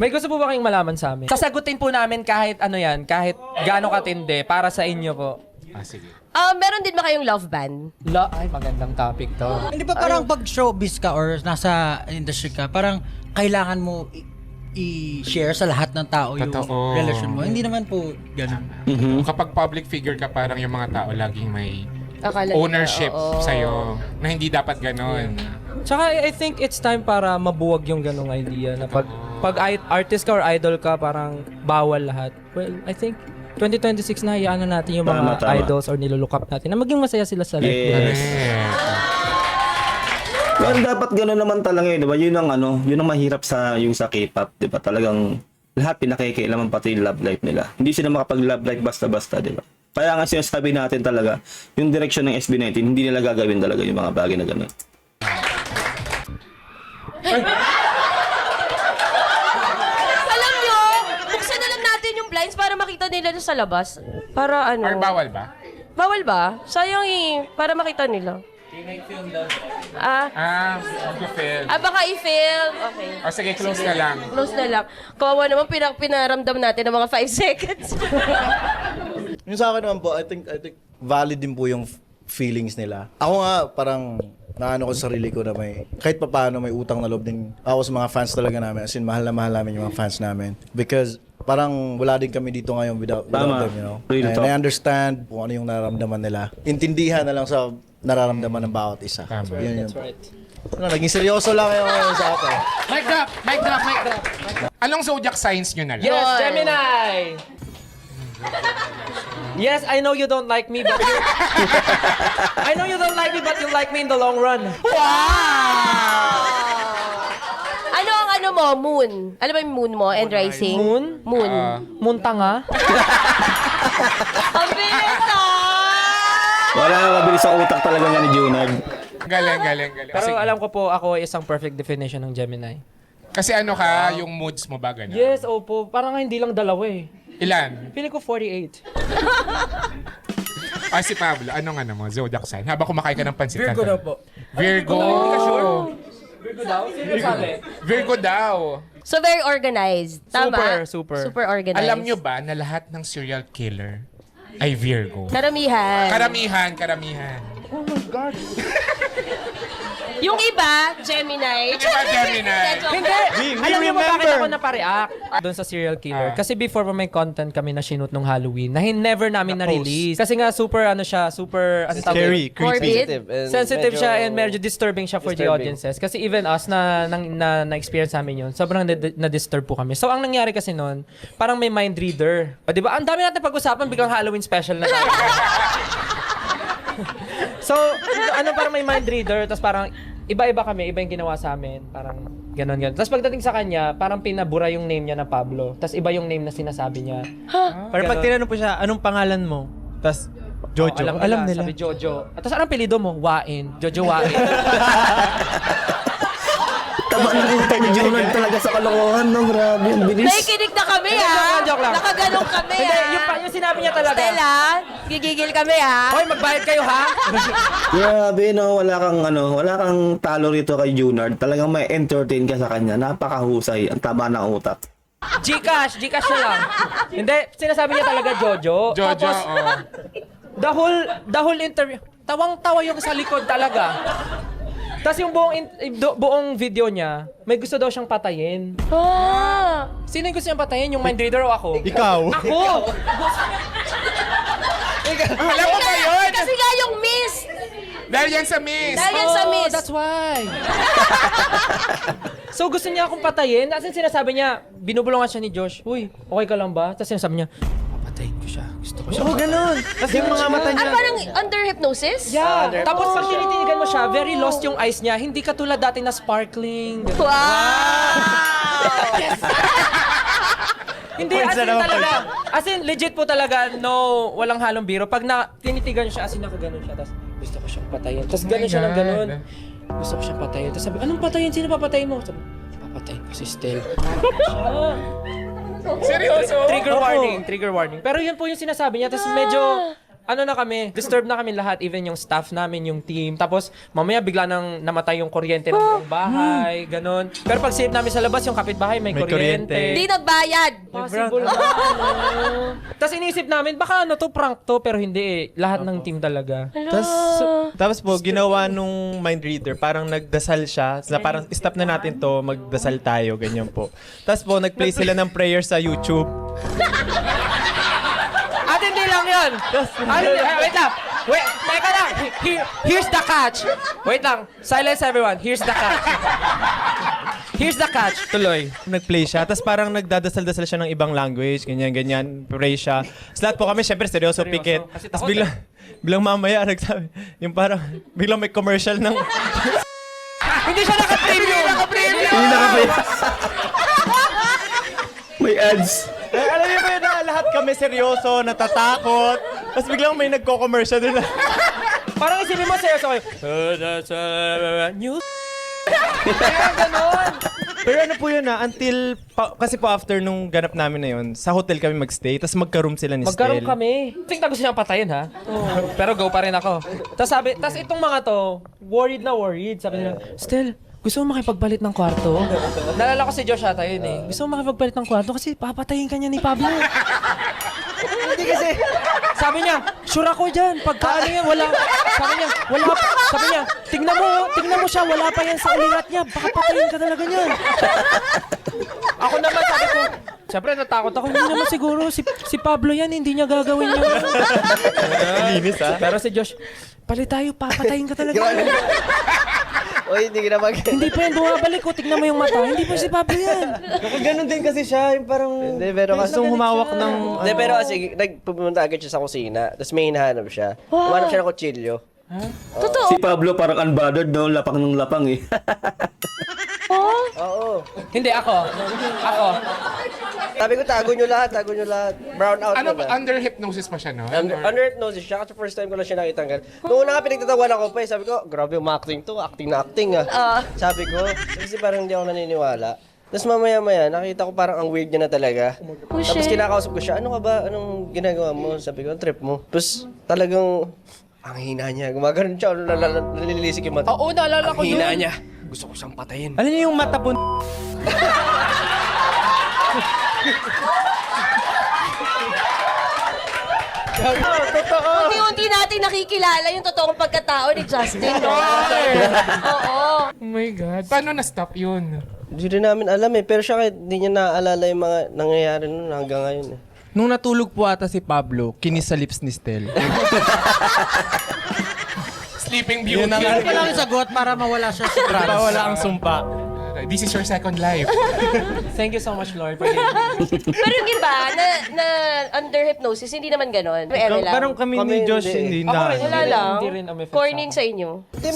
May gusto po ba kayong malaman sa amin? Sasagutin po namin kahit ano yan, kahit gaano katindi para sa inyo po. Sige. Meron din ba kayong love band? Ay, magandang topic to. Hindi ba parang pag showbiz ka or nasa industry ka, parang kailangan mo i-share sa lahat ng tao yung Totoo. relasyon mo. Hindi naman po ganun. Kapag public figure ka, parang yung mga tao laging may Akala nila, ownership oo. sa'yo na hindi dapat ganon. Tsaka I think it's time para mabuwag yung ganong idea na pag artist ka or idol ka, parang bawal lahat. Well, I think 2026 na hayaan na natin yung mga Tama. idols or nilook up natin na maging masaya sila sa life nila. Well, dapat gano'n naman talaga eh, di ba? Yun ang mahirap sa K-pop, di ba? Talagang lahat pinakikialaman pati yung love life nila. Hindi sila makapag-love life basta-basta, di ba? Kaya nga sinasabi natin talaga, yung direction ng SB19, hindi nila gagawin talaga yung mga bagay na gano'n. Alam nyo, buksan na lang natin yung blinds para makita nila sa labas. Para ano? Or bawal ba? Bawal ba? Sayang eh. Para makita nila. Mag-film. Baka i-film. Okay. O sige, close na lang. Close na lang. Kawawa naman, pinaramdam natin ng mga 5 seconds. Yung sa akin naman po, I think valid din po yung feelings nila. Ako nga, parang naano ko sa sarili ko na kahit pa paano may utang na loob din ako sa mga fans talaga namin. As in, mahal na mahal namin yung mga fans namin. Because parang wala din kami dito ngayon without Tama. them, you know. Real And talk. I understand kung ano yung nararamdaman nila. Intindihan na lang sa nararamdaman ng bawat isa. Tama. Yun. Ano, naging seryoso lang kayo ngayon sa akin. Mic drop! Mic drop! Mic drop! Anong zodiac signs nyo na lang? Yes, Gemini! Yes, I know you don't like me, but I know you don't like me, but you like me in the long run. Ano ang ano mo? Moon. Alam mo yung moon mo and rising? Moon? Moon. Muntanga? Ang bilis Wala nga mabilis sa utak talaga nga ni Junag. Galing. Pero alam ko po, ako ay isang perfect definition ng Gemini. Kasi ano ka, yung moods mo ba ganun? Yes, opo. Parang nga hindi lang dalawa eh. Ilan? Feeling ko 48. Si Pablo, anong mo? Zodiac sign? Habang kumakain ka ng pansit. Virgo daw po. Virgo! Virgo daw? Sino sabi? Virgo daw! So very organized. Tama? Super. Super organized. Alam nyo ba na lahat ng serial killer ay Virgo? Karamihan. Karamihan. Yung iba, Gemini. Yung iba, Gemini. Hindi! Alam niyo ba bakit ako napareact doon sa serial killer? Kasi before pa may content kami na shoot nung Halloween na never namin na-release. Kasi nga super super Scary, Morbid. sensitive siya and medyo disturbing siya for the audiences. Kasi even us na-experience namin yun, sobrang na-disturb po kami. So ang nangyari kasi noon, parang may mind reader. O, di ba? Ang dami natin pag-usapan, biglang Halloween special na tayo. So, parang may mind reader, tapos parang iba-iba kami, iba yung ginawa sa amin. Parang ganon. Tapos pagdating sa kanya, parang pinabura yung name niya na Pablo. Tapos iba yung name na sinasabi niya. Pero pag tinanong po siya, anong pangalan mo? Tapos, Jojo. Oh, alam nila. Sabi Jojo. At tapos anong apelido mo? Wain. Jojo Wain. Taba ng utak ni Junag talaga sa kalokohan, no? Grabe, ang bilis. Nakikinig na kami Joke lang. Nakaganong kami Hindi, yung sinabi niya talaga. Stella, gigigil kami ha. Hoy, magbayad kayo ha? Grabe no, wala kang talo rito kay Junard. Talagang may entertain ka sa kanya. Napakahusay, ang taba ng utak. Gcash na lang. Hindi, sinasabi niya talaga Jojo. Jojo, Tapos, oh. the whole interview, tawang-tawa yung sa likod talaga. Tapos yung buong video niya, may gusto daw siyang patayin. Ah. Sino yung gusto niyang patayin? Yung mind reader o ako? Ikaw. Ako! Alam mo ba yun? Kasi nga yung miss. Dahil yan sa miss. Dahil yan sa miss. That's why. So gusto niya akong patayin. As in, sinasabi niya, binubulungan siya ni Josh. Uy, okay ka lang ba? Tapos sinasabi niya, papatayin ko siya. Gusto ko siya. Oo, ganun. Kasi yung mga mata niya. Parang under hypnosis? Yeah. Tapos pag tinitinigan mo siya, very lost yung eyes niya. Hindi katulad dati na sparkling. Wow! Hindi, as in talaga. As in, legit po talaga, no, walang halong biro. Pag tinitigan siya, as in nakaganon siya. Tapos gusto ko siyang patayin. Tapos gano'n siya ng gano'n. Gusto ko siyang patayin. Tapos sabi, anong patayin? Sino papatayin mo? Sabi, papatayin ko si Stel. Seryoso? Trigger warning. Pero yun po yung sinasabi niya. Tapos medyo, ano na kami, disturbed na kami lahat, even yung staff namin, yung team. Tapos mamaya bigla nang namatay yung kuryente ng buong bahay, ganon. Pero pag silip namin sa labas, yung kapitbahay may kuryente. Hindi nagbayad. Possible na, ano. Tapos inisip namin, baka ano to, prank to, pero hindi eh. Lahat ng team talaga. Tapos po, ginawa nung mind reader, parang nagdasal siya, na parang stop na natin to, magdasal tayo, ganyan po. Tapos po, nag-play sila ng prayer sa YouTube. At hindi lang yun. Wait lang. Wait, teka lang. Here's the catch. Wait lang. Silence everyone. Here's the catch. Here's the catch. Tuloy. Nag-play siya, tapos parang nagdadasal-dasal siya ng ibang language, ganyan, pray siya. Tapos lahat po kami, syempre, seryoso, pikit. Kasi Tapos takot biglang mamaya, nagsabi, yung parang, biglang may commercial ng, Hindi siya naka-preview. Hindi nakapit. May ads. alam niyo ba yun na lahat kami seryoso, natatakot, tapos biglang may nagko-commercial din na, Parang isipin mo seryoso kayo. News. Kaya ganon. pero ano po yun until, kasi po after nung ganap namin na yun, sa hotel kami magstay, tapos magka-room sila ni Magkaroon Stel. kami. Think na gusto niyang patayin ha. Pero go pa rin ako. Tapos itong mga to, worried na worried. Sabi nila, Stel, gusto mo makipagpalit ng kwarto? Nalala ko si Josh ata yun eh. Gusto mo makipagpalit ng kwarto kasi papatayin ka niya ni Pablo. Hindi kasi, sabi niya, sure ako dyan. Pagka ano yan, wala. Sabi niya, tingnan mo siya, wala pa yan sa ulirat niya. Baka patayin ka talaga niyan. Ako naman sabi ko, siyempre natakot ako. Hindi naman siguro, si Pablo yan, hindi niya gagawin yun. Linis Pero si Josh, palit tayo, papatayin ka talaga. Oy, hindi ka na Hindi pa yan bumabalik ko, tignan mo yung mata. Hindi pa si Pablo yan. Ganun din kasi siya, yung parang, Hindi, pero kasi gustong humawak ng, Hindi, pero kasi nagpupunta agad siya sa kusina, tapos may hinahanap siya. Humanap siya ng kutsilyo. Totoo. Si Pablo parang unbothered, no? Lapang ng lapang eh. Oo. Hindi, ako. Sabi ko, tago nyo lahat. Brown out Ano na ba? ba? Under hypnosis pa siya, no? Under hypnosis siya, kasi first time ko lang siya nakita nga. Noong una nga pinagtatawanan ko pa eh, sabi ko, grabe yung acting to, acting ah. Sabi ko, kasi parang hindi ako naniniwala. Tapos mamaya-maya, nakita ko parang ang weird niya na talaga. Tapos kinakausap ko siya, ano ka ba? Anong ginagawa mo? Sabi ko, ang trip mo. Tapos talagang, ang hina niya. Gumagano'n siya, nalilisik yung mata. Oo, naalala ko Ang hina yun. niya. Gusto ko siyang patayin. alam niyo yung mata po, Unti-unti natin nakikilala yung totoong pagkatao ni Justin. No? Oo. Oh my God. Paano na-stop yun? Hindi rin namin alam eh. Pero siya kahit hindi niya naaalala yung mga nangyayari nun hanggang ngayon eh. nung natulog po ata si Pablo, kinis sa lips ni Stel. Sleeping Beauty. Hindi ko lang sagot para mawala siya sa Para wala ang sumpa. This is your second life. Thank you so much, Lord. Pero yung iba, na under hypnosis, hindi naman ganon. May eme lang. Parang kami ni Josh, hindi. hindi na. Wala lang. Hindi rin umeffect Corning sa sa inyo. Hindi,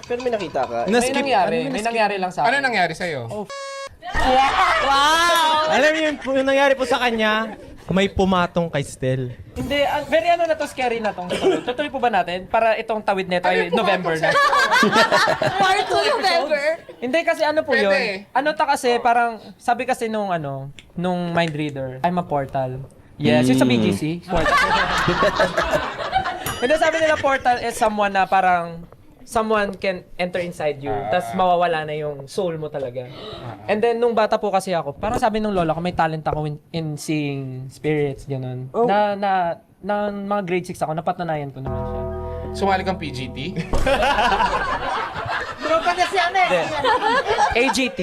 pero may nakita ka. May nangyari lang sa Ano akin. nangyari sa'yo? Wow! Alam niyo yung nangyari po sa kanya, may pumatong kay Stel. Hindi, very ano na to, scary na tong story. Tutuloy po ba natin? Para itong tawid nito ay November na. Part 2 November. Hindi kasi ano po Pwede. yun. Ano ta kasi parang sabi kasi nung mind reader, I'm a portal. Yes, yung sa BGC. Portal. Hindi, sabi nila portal is someone na parang someone can enter inside you, tas mawawala na yung soul mo talaga. And then, nung bata po kasi ako, parang sabi ng lola ko, may talent ako in seeing spirits, gano'n. Na mga grade 6 ako, napatunayan ko naman siya. Sumali kang PGT? AGT.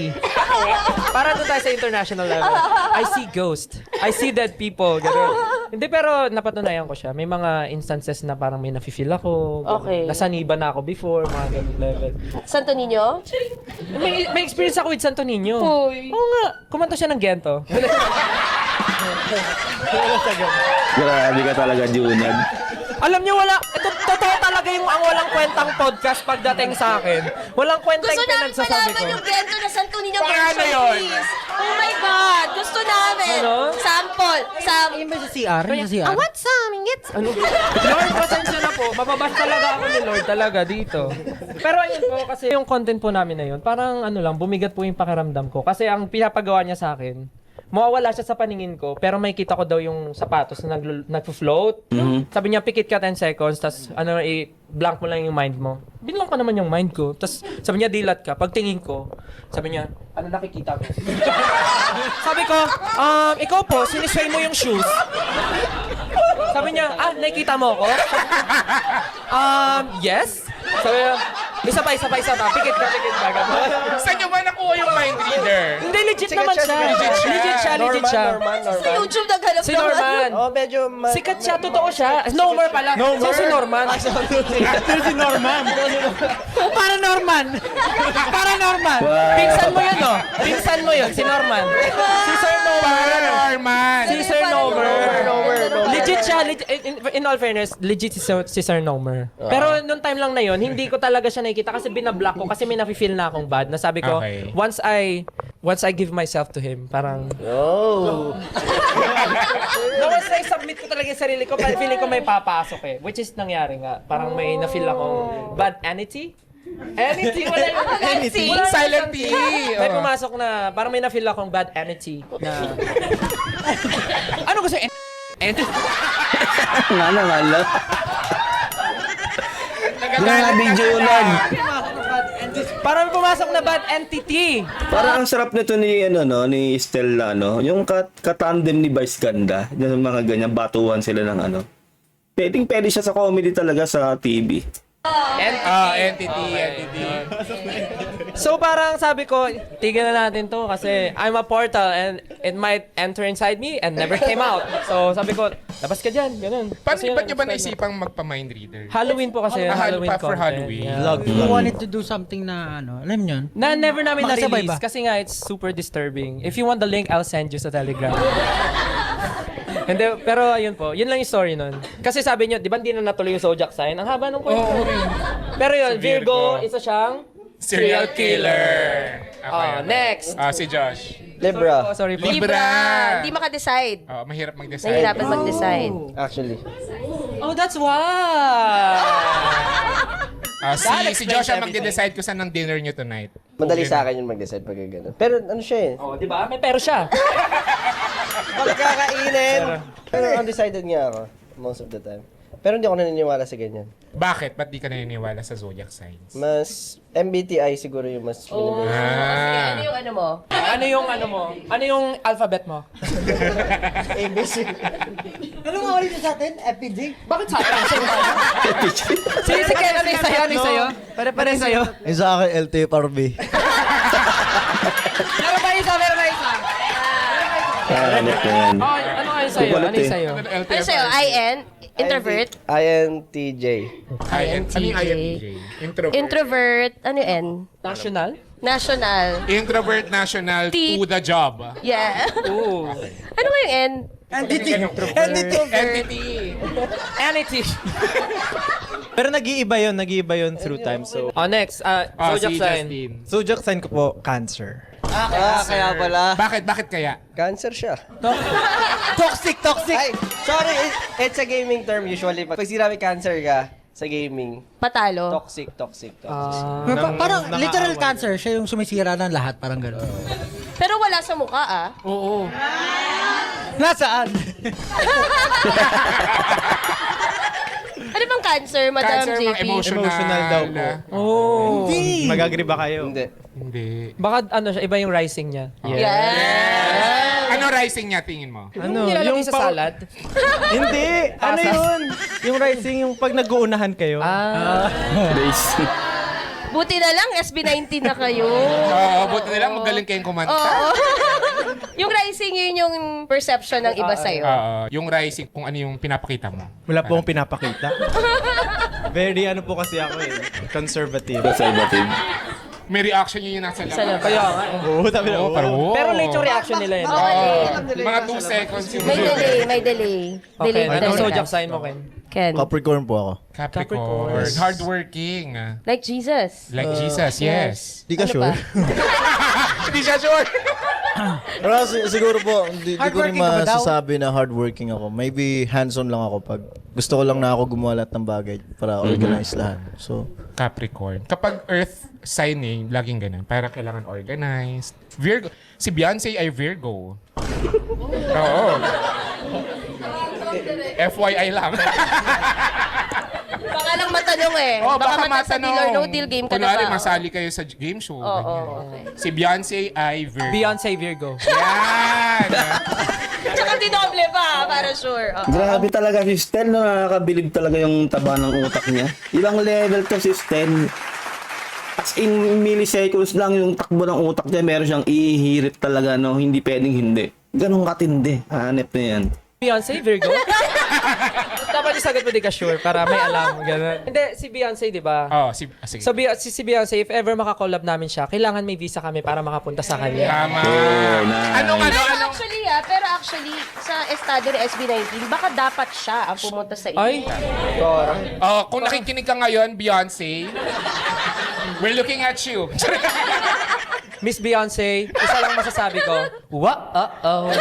Para doon tayo sa international level. I see ghost. I see dead people. Ganun. Hindi, pero napatunayan ko siya. May mga instances na parang may nafe-feel ako. Ganun. Okay. Nasaniba na ako before, mga ganun level. Santo Niño? May experience ako with Santo Niño. Uy. Oo nga. Kumanta siya ng Gento. Grabe ka talaga, Junag. Alam niyo, ito totoo talaga yung ang walang kwentang podcast pagdating sa akin. Walang kwenta Gusto yung namin pinagsasabi ko. malaman yung Gento na Santo Niño Paano version, yun? please. Oh my God! Gusto namin. Ano? Sample. Yung sa CR? Yung sa CR? I want some. It's... Ano? Lord, pasensya na po. Mababas talaga ako ni Lord talaga dito. Pero ayun po, kasi yung content po namin na yun, parang ano lang, bumigat po yung pakiramdam ko. Kasi ang pinapagawa niya sa akin, mawawala siya sa paningin ko, pero may kita ko daw yung sapatos na nag-float. Sabi niya, pikit ka 10 seconds, tas blank mo lang yung mind mo. Binlang ko naman yung mind ko. Tas sabi niya, dilat ka. Pagtingin ko, sabi niya, ano nakikita ko? Sabi ko, ikaw po, sinisway mo yung shoes. Sabi niya, nakikita mo ako? Yes. Sabi niya, isa pa. Pikit ka. Saan nyo ba nakuha yung mind reader? Hindi, legit naman siya. Legit siya. Norman. Sa YouTube naghanap Si Norman. Oh, medyo... Sikat siya, totoo siya. Nomer pala. So, si Norman. Si Norman. Paranorman! Paranorman! Pinsan mo yun, no? Pinsan mo yun, si Norman. Si Sir Nomer. Norman! Si Sir Nomer. Legit siya. In all fairness, legit si Sir Nomer. Pero nung time lang na yun, hindi ko talaga siya nakikita kasi binablock ko kasi may nafe-feel na akong bad. Nasabi ko, Okay. once I give myself to him, parang... Oh. No, once I submit ko talaga yung sarili ko, feeling ko may papasok eh. Which is nangyari nga. Parang may na-feel akong bad entity. Entity? Wala yung Entity? Wala yung Silent entity. T. May pumasok na, parang may na-feel akong bad entity na... Ano gusto? Entity? Nga naman, lo. Grabe, Junag. Parang may pumasok na bad entity. Parang ang sarap nito ni Stella, no? Yung katandem ni Vice Ganda. Yung mga ganyan, batuhan sila ng ano. Pwede siya sa comedy talaga sa TV. Entity. So parang sabi ko, tignan na natin to kasi I'm a portal and it might enter inside me and never came out. So sabi ko, labas ka dyan, ganun. Ba't Kasi yun nyo ba ang naisipang magpa-mind reader? Halloween po kasi, Halloween for content. Halloween. Yeah. You wanted to do something na alam niyo yun? Na never namin Makasabay na-release ba? kasi nga it's super disturbing. If you want the link, I'll send you sa Telegram. Hindi, pero ayun po, yun lang yung story nun. Kasi sabi nyo, di ba hindi na natuloy yung zodiac sign? Ang haba nung kwento. Pero yun, Si Virgo. Virgo, isa siyang Serial killer. next. Si Josh. Libra. Oh, sorry po. Libra. Hindi maka-decide. Mahirap mag-decide. Nahihirapan mag-decide. Actually. Oh, that's why. Si Josh ang magde-decide kung saan ang dinner nyo tonight. Madali sa akin yung mag-decide pag gano'n. Pero ano siya eh. Oh, di ba? May pero siya. Pagkakainin. Pero undecided nga ako. Most of the time. Pero hindi ako naniniwala sa ganyan. Bakit? Ba't di ka naniniwala sa zodiac signs? Mas MBTI siguro yung mas Oh, binibigay. sige, ano yung ano mo? Ano yung ano mo? Ano yung alphabet mo? ABC. Ano nga ulit sa atin? FPG? Bakit sa akin? Sige, Ken, ano yung sa'yo? Ano yung sa'yo? Pare sa'yo. Yung sa akin, LTFRB. Meron ba isa? Meron ba isa? Ano po yan? Oh, ano kayo sa'yo? Ano yung sa'yo? Ano sa'yo? IN? Introvert? INTJ. Ano yung INTJ? Introvert. Introvert? Ano yung N? National? National. Introvert national T. to the job. Yeah. Ooh. Ano nga yung N? Entity. Entity. Pero nag-iiba yun through time. So, Oh, next. Zodiac Si sign. Justin. zodiac sign ko po, Cancer. Kaya pala. Bakit kaya? Cancer siya. Toxic! Ay, sorry. It's a gaming term usually. Pag sinabi cancer ka sa gaming, Patalo. toxic. Parang literal cancer, siya yung sumisira ng lahat, parang gano'n. Pero wala sa mukha ah. Oo. Nasaan? Ano bang cancer, Madam Cancer, JP? mga emotional. Emotional daw po. Oh. Mag-agree ba kayo? Hindi. Hindi. Baka ano siya, iba yung rising niya. Yes. Ano rising niya, tingin mo? Ano? Nilalagay sa pa- salad. Hindi. Ano yun? Yung rising, yung pag nag-uunahan kayo. Days. Buti na lang, SB19 na kayo. Oo, buti na lang magaling kayong kumanta. Oo. Yung rising, yun yung perception ng iba sa'yo. Yung rising, kung ano yung pinapakita mo. Wala po akong pinapakita. Very ano po kasi ako eh. Conservative. Conservative. May reaction yun yung nasa Sa labas. labas. Kaya nga. Oo, sabi na. Oo, parang, wow. Pero late yung reaction nila yun. Mga 2 seconds yung May delay, may delay. Okay. Delay Anong talaga. zodiac sign mo, Ken? Ken. Capricorn po ako. Capricorn. Hardworking. Like Jesus. Like Jesus, yes. Di ka Ano sure? pa? Hindi siya sure. Pero siguro po, di ko rin Hardworking ka ba daw? masasabi na hardworking ako. Maybe hands-on lang ako pag gusto ko lang na ako gumawa lahat ng bagay para organize lahat. So, Capricorn. Kapag earth sign eh, laging ganun. Para kailangan organized. Virgo. Si Beyonce ay Virgo. Oo. FYI lang. Baka lang matanong eh. Baka mata sa deal or no deal game ka na Kunwari, ba? masali kayo sa game show. Oo, ganyan. okay. Si Beyonce ay Virgo. Beyonce Virgo. Yan! Tsaka dinoble pa, para sure. Oo. Grabe talaga si Stel, no? Nakakabilib talaga yung taba ng utak niya. Ibang level to si Stel. As in milliseconds lang yung takbo ng utak niya, meron siyang ihirit talaga, no? Hindi pwedeng hindi. Ganong katindi. Hanep na yan. Beyonce Virgo? Dapat yung sagot mo di ka sure para may alam. Ganun. Hindi, si Beyonce, di ba? Sige. So, si Beyonce, if ever makakollab namin siya, kailangan may visa kami para makapunta sa kanya. Tama. Oh, nice. Anong? Pero actually, sa estado ng SB19, baka dapat siya ang pumunta sa inyo. Ay, Kung nakikinig ka ngayon, Beyonce, we're looking at you. Miss Beyonce, isa lang masasabi ko, uh-oh.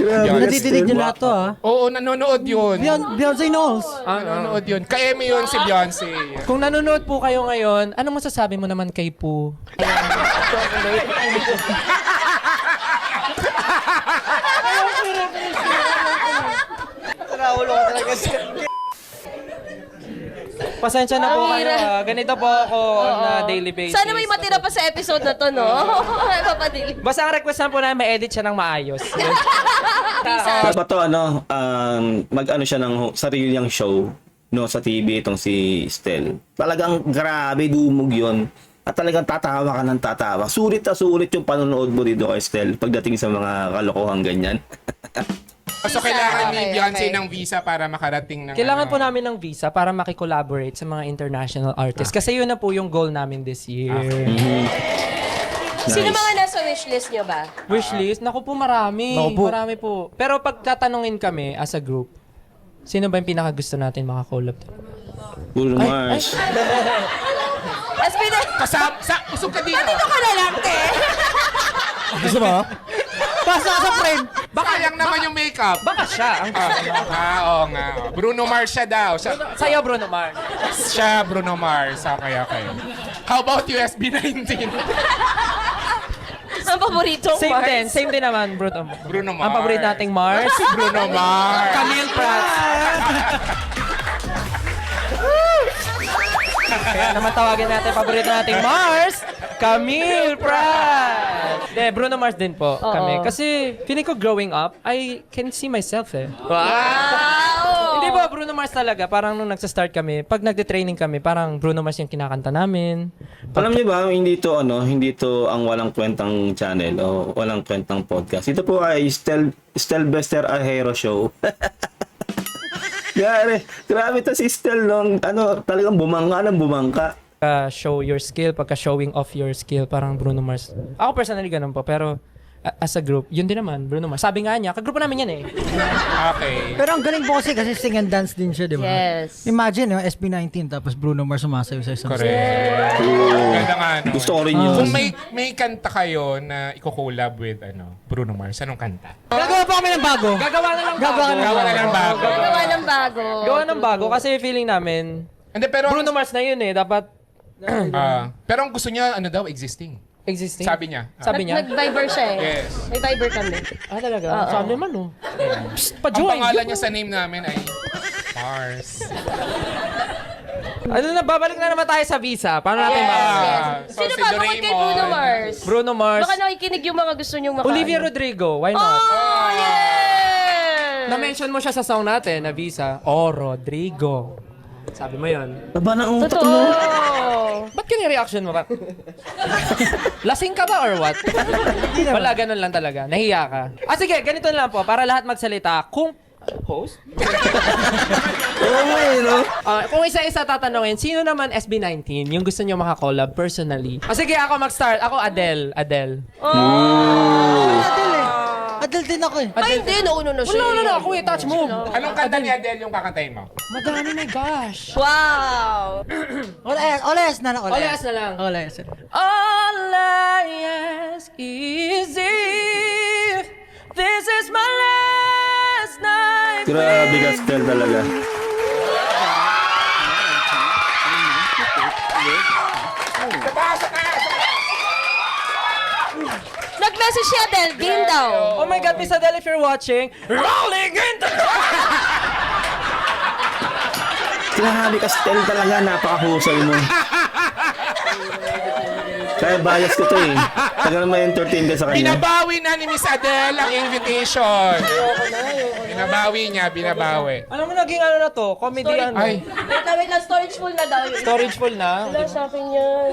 Nadidinig niyo lahat to, ah. Oo, nanonood yun. Beyonce knows. Nanonood yun. Ka-Emmy yun si Beyonce. Kung nanonood po kayo ngayon, anong masasabi mo naman kay Poo? Nakaulo ka talaga siya. Pasensya na po kayo. Hirap. Ganito po ako on a daily basis. Sana may matira pa sa episode na to, no? Papadili. Basta ang request lang po na may edit siya ng maayos. Dapat to, mag-ano siya ng sarili niyang show, no, sa TV, itong si Stel. Talagang grabe, dumog yun. At talagang tatawa ka ng tatawa. Sulit na sulit yung panonood mo dito kay Stel pagdating sa mga kalokohan ganyan. So, kailangan ni Okay, Beyonce okay. ng visa para makarating ng... Kailangan po namin ng visa para makikollaborate sa mga international artists. Kasi yun na po yung goal namin this year. Sino mga nasa wishlist nyo ba? Wishlist? Naku po, marami. Naku po. Marami po. Pero pag tatanungin kami as a group, sino ba yung pinakagusto natin makakollab? Bruno Mars. SB19, Usog ka dito. dito ka na lang, te. gusto mo? Pasa ka sa friend. Baka lang naman yung makeup. Baka siya. Ang Oo nga. Bruno Mars siya daw. Sa'yo, Bruno Mars. Siya, Bruno Mars. Okay. How about USB19? Ang paborito Same Mars. din. Same din naman, Bruno Mars. Bruno Mars. Ang paborito nating Mars. Bruno Mars. Camille Prats. Kaya naman tawagin natin paborito nating Mars, Camille Prats. Bruno Mars din po kami. Kasi feeling ko growing up, I can see myself eh. Wow! Hindi ba, Bruno Mars talaga. Parang nung nagsa-start kami, pag nagde-training kami, parang Bruno Mars yung kinakanta namin. Alam niyo ba, hindi to ang walang kwentang channel o walang kwentang podcast. Ito po ay Stel Bester Ahero Show. Grabe to si Stel, no? Talagang bumangka. Show your skill, pagka showing off your skill, parang Bruno Mars. Ako personally ganun po, pero as a group, yun din naman, Bruno Mars. Sabi nga niya, kagrupo namin yan eh. Okay. Pero ang galing po kasi sing and dance din siya, di ba? Yes. Imagine, yung SB19 tapos Bruno Mars sumasayaw sa isang Correct. Ganda nga, no? Gusto ko rin yun. Kung may kanta kayo na i-collab with Bruno Mars, anong kanta? Gagawa pa kami ng bago. Gagawa na lang Gagawa bago. na lang Gawa na ng bago. Gawa ng bago. Gawa ng bago kasi feeling namin, Hindi, pero Bruno Mars na yun eh, dapat pero ang gusto niya, existing. Existing? Sabi niya. Sabi niya? Nag-Viber siya eh. Yes. May Viber kami. talaga? Oo. Sabi naman, oh. Psst, Ang pa-join. pangalan niya sa name namin ay Mars. Ano na, babalik na naman tayo sa visa. Paano natin ba? Yes. So, Sino si ba bukod kay Bruno Doraemon. Mars? Bruno Mars. Baka nakikinig yung mga gusto niyong makaano. Olivia Rodrigo. Why not? Oh, yeah! Na-mention mo siya sa song natin na visa. Oh, Rodrigo. Sabi mo yun. Baba ng utak Totoo. mo. Ba't ganyan reaction mo ba? Lasing ka ba or what? Wala, ganun lang talaga. Nahiya ka. Sige, ganito na lang po. Para lahat magsalita. Kung... Host? Oo nga eh, no? Kung isa-isa tatanungin, sino naman SB19 yung gusto nyo makakollab personally? Sige, ako mag-start. Ako, Adele. Adele din ako eh. Ay, hindi. Nauna na siya. Wala, ako eh. Touch move. Anong kanta ni Adele yung kakantayin mo? Madami, my gosh. Wow! Oles na lang. Oles na lang. Oles. All I ask is if this is my last night. Grabe Gastel talaga. Nag-message si Adele. Game daw. Oh my God, Miss Adele, if you're watching, rolling into Grabe Gastel talaga, napakahusay mo. Kaya bias ko to eh. Tagal may entertain ka sa kanya. Binabawi na ni Miss Adele ang invitation. Binabawi niya, binabawi. Alam mo, naging ano na to? Comedy ano? Ay, Wait lang. Storage full na daw yun. Storage full na. Wala sa akin yan.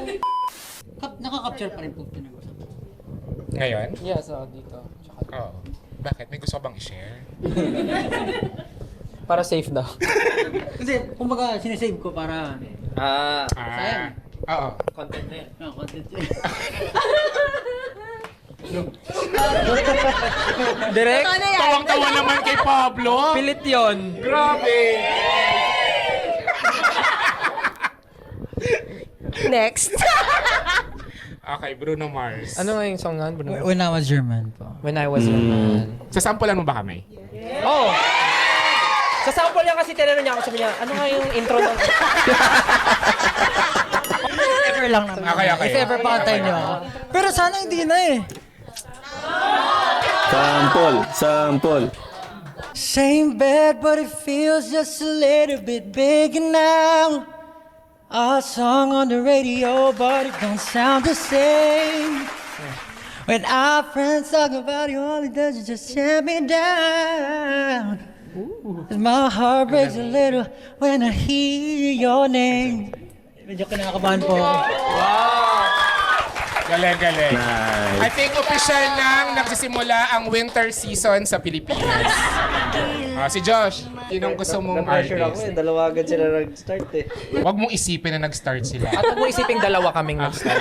Nakaka-capture pa rin po. ngayon? Yes, dito. Oo. Bakit? May gusto ka bang i-share? Para safe daw. Kasi, kumbaga, sinisave ko para... Oo. Content na yan. content. Direct? Totoo na yan. Tawang-tawa naman kay Pablo. Pilit yun. Grabe. Next. Okay, Bruno Mars. Ano nga yung song nga? Bruno? When I was German po. When I was your man. Sasampulan mo ba kami? Oh! Sa sample niya kasi tinanong niya ako, sabi niya, ano nga yung intro ng... Ever lang naman. Okay. If ever pakantay niyo ako. Pero sana hindi na eh. Sample. Same bed, but it feels just a little bit bigger now. Our song on the radio, but it don't sound the same. When our friends talk about you, all it does is just tear me down. 'Cause my heart breaks a little when I hear your name. Medyo kinakabahan po. Galing. Nice. I think official nang nagsisimula ang winter season sa Pilipinas. Si Josh, sinong gusto mong Na-pressure ako artist? eh. Dalawa agad sila nag-start eh. Huwag mong isipin na nag-start sila. At huwag mo isiping dalawa kaming nag-start.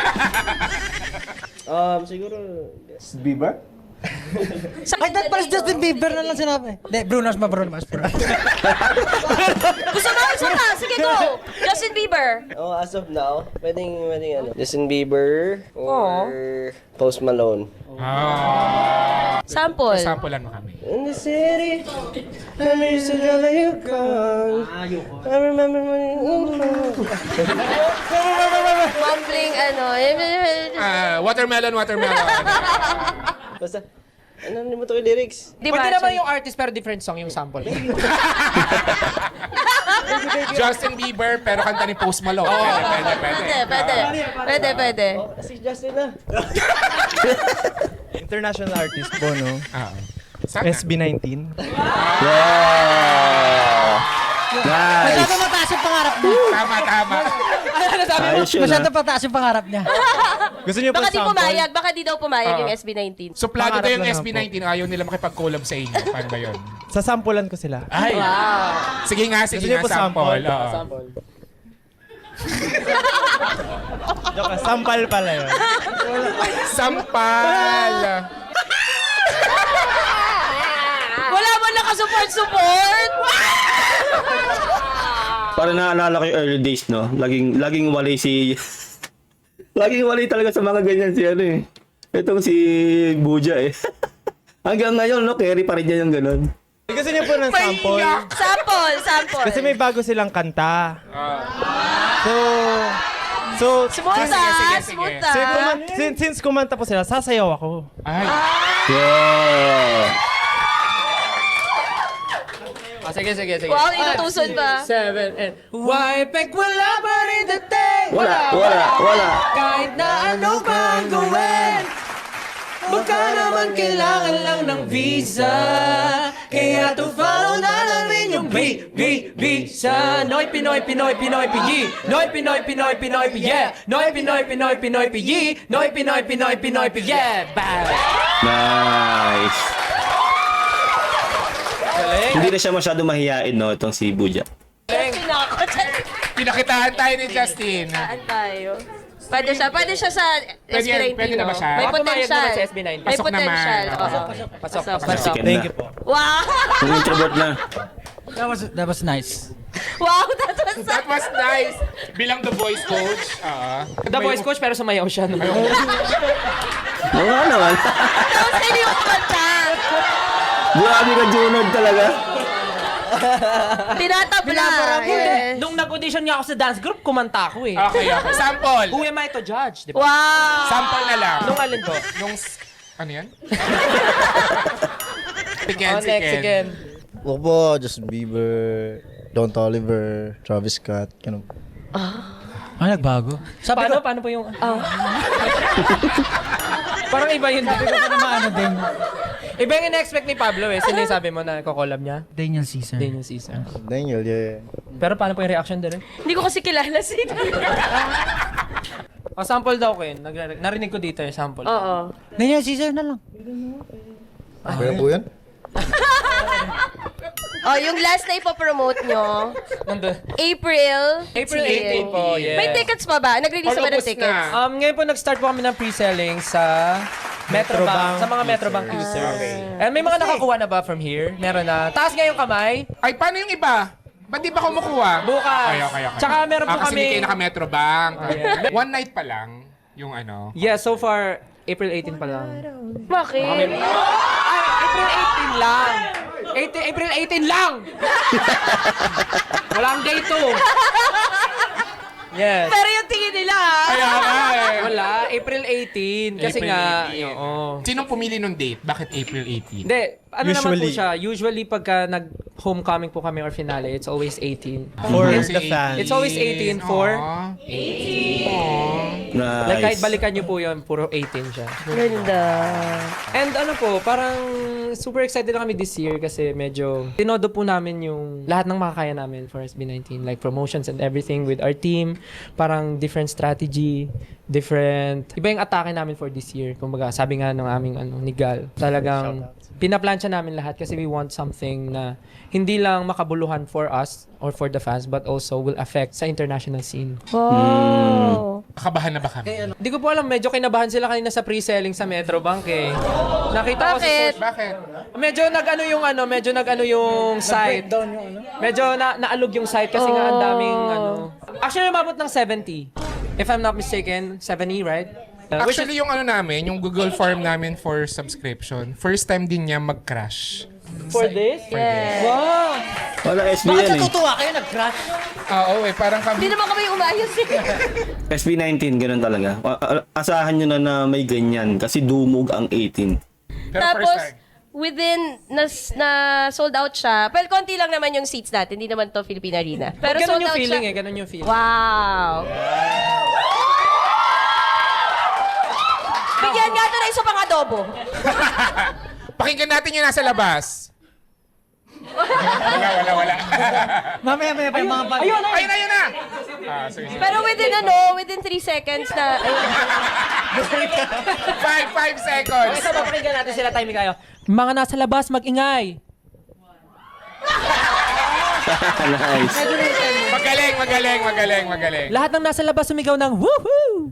Siguro, Bieber? Ay, that pala si Justin Bieber na lang sinabi. Hindi, Bruno Mars. Gusto mo isa ka? Sige, go. Justin Bieber. As of now, pwedeng ano. Justin Bieber or Post Malone. Sample. Sampulan mo kami. In the city, I used to love you gone. I remember when you Mumbling ano. Watermelon. Basta, ano mo to yung lyrics? Di Pwede ba? naman yung artist pero different song yung sample. Justin Bieber, pero kanta ni Post Malone. Pwede. Si Justin na. International artist po, no? Sana. SB19. Nice. Masyado mataas yung pangarap niya. Tama. Ayos yun Masyado ah. pataas yung pangarap niya. Gusto niyo po Baka di sample? pumayag. Baka di daw pumayag yung SB19. Suplado Pangarap kayo yung lang SB19, ayaw nila makipag-collab sa inyo. Paano ba yun? Sasampulan ko sila. Ay! Sige nga, Gusto niyo po sample. sample? Oo. Joke, sampal pala yun. Sampal! Wala mo nakasupport. Para naalala ko yung early days, no? Laging wali si... laging wali talaga sa mga ganyan si ano eh. Itong si Buja eh. Hanggang ngayon, no? Carry pa rin niya yung ganun. Gusto niyo po ng sample? Sample. Kasi may bago silang kanta. So, So, Smooth sige, ah, sige. smooth since kumanta po sila, sasayaw ako. Ay. Yeah. Sige. Wow, inutusan pa. 7 and why pek wala pa rin dating. Wala. Kahit na ano pa ang gawin. Baka naman kailangan lang ng visa. Kaya to follow na namin yung visa. Noy Pinoy Pigi. Noy Pinoy Pigi. Yeah. Noy Pinoy Pigi. Noy Pinoy Pigi. Yeah. Bam. Nice. Hindi na siya masyado mahihain, no, itong si Buja. Pinakitaan tayo ni Justin. Saan tayo? Pwede siya sa SB19. Pwede na ba siya? May Pumayag potential. naman sa SB19. May Pasok naman. potential. Oo. Pasok. Sikat Thank na. you po. Wow! Kung introvert na. That was nice. Wow, that was That was nice. Bilang the voice coach. The voice coach pero sumayaw siya. No? Oo nga naman. Tapos sino yung kumanta? Grabe ka, Junod talaga. Tinatabla. Eh. Nung nag-audition nga ako sa dance group, kumanta ako eh. Okay. Sample. Who am I to judge? Di ba? Wow! Sample na lang. Nung alin ko? Ano yan? Next again. Ako po, Justin Bieber, Don Toliver, Travis Scott, ganun. Ay, nagbago. Sabi ko, Paano po yung... Parang iba yun. sabi ko pa naman ano din. Iba yung in-expect ni Pablo eh. Sino yung sabi mo na ko-collab niya? Daniel Caesar. Daniel Caesar. Daniel, yeah. Pero paano po yung reaction din? Hindi ko kasi kilala si Sample daw ko yun. Narinig ko dito yung sample. Oo. Daniel Caesar na lang. Kaya po yan? Oh, yung last na ipopromote nyo, Nandun. April 18 po, yes. May tickets pa ba? Nag-release ba ng Almost tickets? na. Ngayon po nag-start po kami ng pre-selling sa Metrobank. Sa mga Metrobank users. And may mga nakakuha na ba from here? Meron na. Taas nga yung kamay. Ay, paano yung iba? Ba't di ba kumukuha? Bukas. Okay. Tsaka meron po kasi kami- hindi kayo naka-Metrobank. yeah. One night pa lang yung ano. Yeah, so far, April 18 pa lang. Bakit? Ay, April 18 lang. April 18 lang! Walang day 2. Yes. Pero yung tingin nila, ha? Kaya nga eh. Wala, April 18. Kasi April nga, 18. oo. Sinong pumili nung date? Bakit April 18? Hindi, ano naman po Usually. siya, usually pagka nag-homecoming po kami or finale, it's always 18. For Kasi the fans. It's always 18 for, Aw. Nice. like kahit balikan nyo po yun, puro 18 siya. Ganda. And ano po, parang super excited na kami this year kasi medyo tinodo po namin yung lahat ng makakaya namin for SB19. Like promotions and everything with our team. Parang different strategy, iba yung atake namin for this year. Kumbaga, sabi nga ng aming ni Gal, talagang pinaplansya namin lahat kasi we want something na hindi lang makabuluhan for us or for the fans but also will affect sa international scene. Wow. Nakabahan na ba kami? Hindi ko po alam, medyo kinabahan sila kanina sa pre-selling sa Metrobank eh. Nakita ko sa Bakit? Bakit? medyo nag-ano yung site. Medyo naalog yung site kasi nga ang daming Actually, umabot ng 70. If I'm not mistaken, 70, right? Actually, yung ano namin, yung Google form namin for subscription, first time din niya mag-crash. For this? Yeah. Wow! Wala SB Bakit yan sa eh. tutuwa kayo nag-crash? Oo parang Hindi kami... naman kami umayos eh. SB19, ganun talaga. Asahan nyo na may ganyan kasi dumog ang 18. Pero Tapos, first time. within, na sold out siya. Well, konti lang naman yung seats natin. Hindi naman to Philippine Arena. Pero Ganun sold yung out feeling siya. eh, ganun yung feeling. Wow. Bigyan nga ito na isa pang adobo. Pakinggan natin yung nasa labas. Wala. Mamaya pa yung mga bag. Ayun! Ayun na! Sige. Pero within 3 seconds na, ayun. 5 seconds. Okay, so papakinggan natin sila, timing kayo. Mga nasa labas, mag-ingay! Nice. Magaling. Lahat ng nasa labas sumigaw ng woohoo!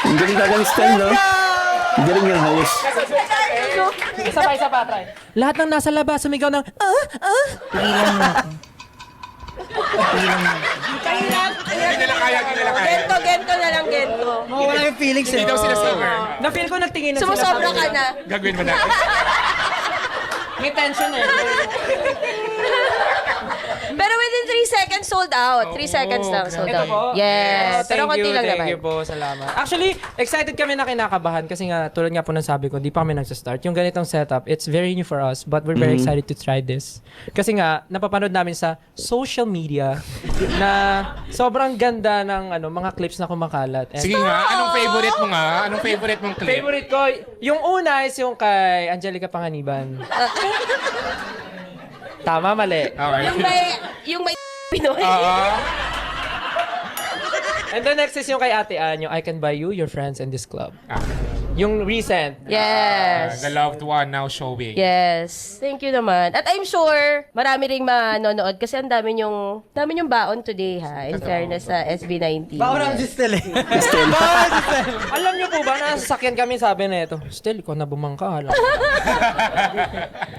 Ang galing talagang style, no? Ang galing yung host. Isa pa, try. Lahat ng nasa labas sumigaw ng Hindi nila kaya. Gento na lang, gento. Mawala yung feelings Hindi eh. daw sila singer. Na-feel ko nagtingin na Sumusobra ka na. Gagawin mo na. May tension eh. Pero within 3 seconds sold out. 3 seconds lang sold Ito out. po. Yes. Pero konti lang naman. Thank you po, salamat. Actually, excited kami na kinakabahan kasi nga, tulad nga po ng sabi ko, di pa kami nagsastart. Yung ganitong setup, it's very new for us, but we're very excited to try this. Kasi nga, napapanood namin sa social media na sobrang ganda ng mga clips na kumakalat. And Sige nga, anong favorite mo nga? Anong favorite mong clip? favorite ko, yung una is yung kay Angelica Panganiban. Tama, mali. Okay. Yung may Pinoy. And the next is yung kay Ate Ann, yung I Can Buy You, Your Friends, and This Club. Yung recent. Yes. The loved one now showing. Yes. Thank you naman. At I'm sure marami ring manonood kasi ang dami yung baon today ha. In fairness sa SB19. Bawal ang Distel eh. Alam niyo po ba, nasasakyan kami sabi na ito, Still, ikaw na bumangka. Alam.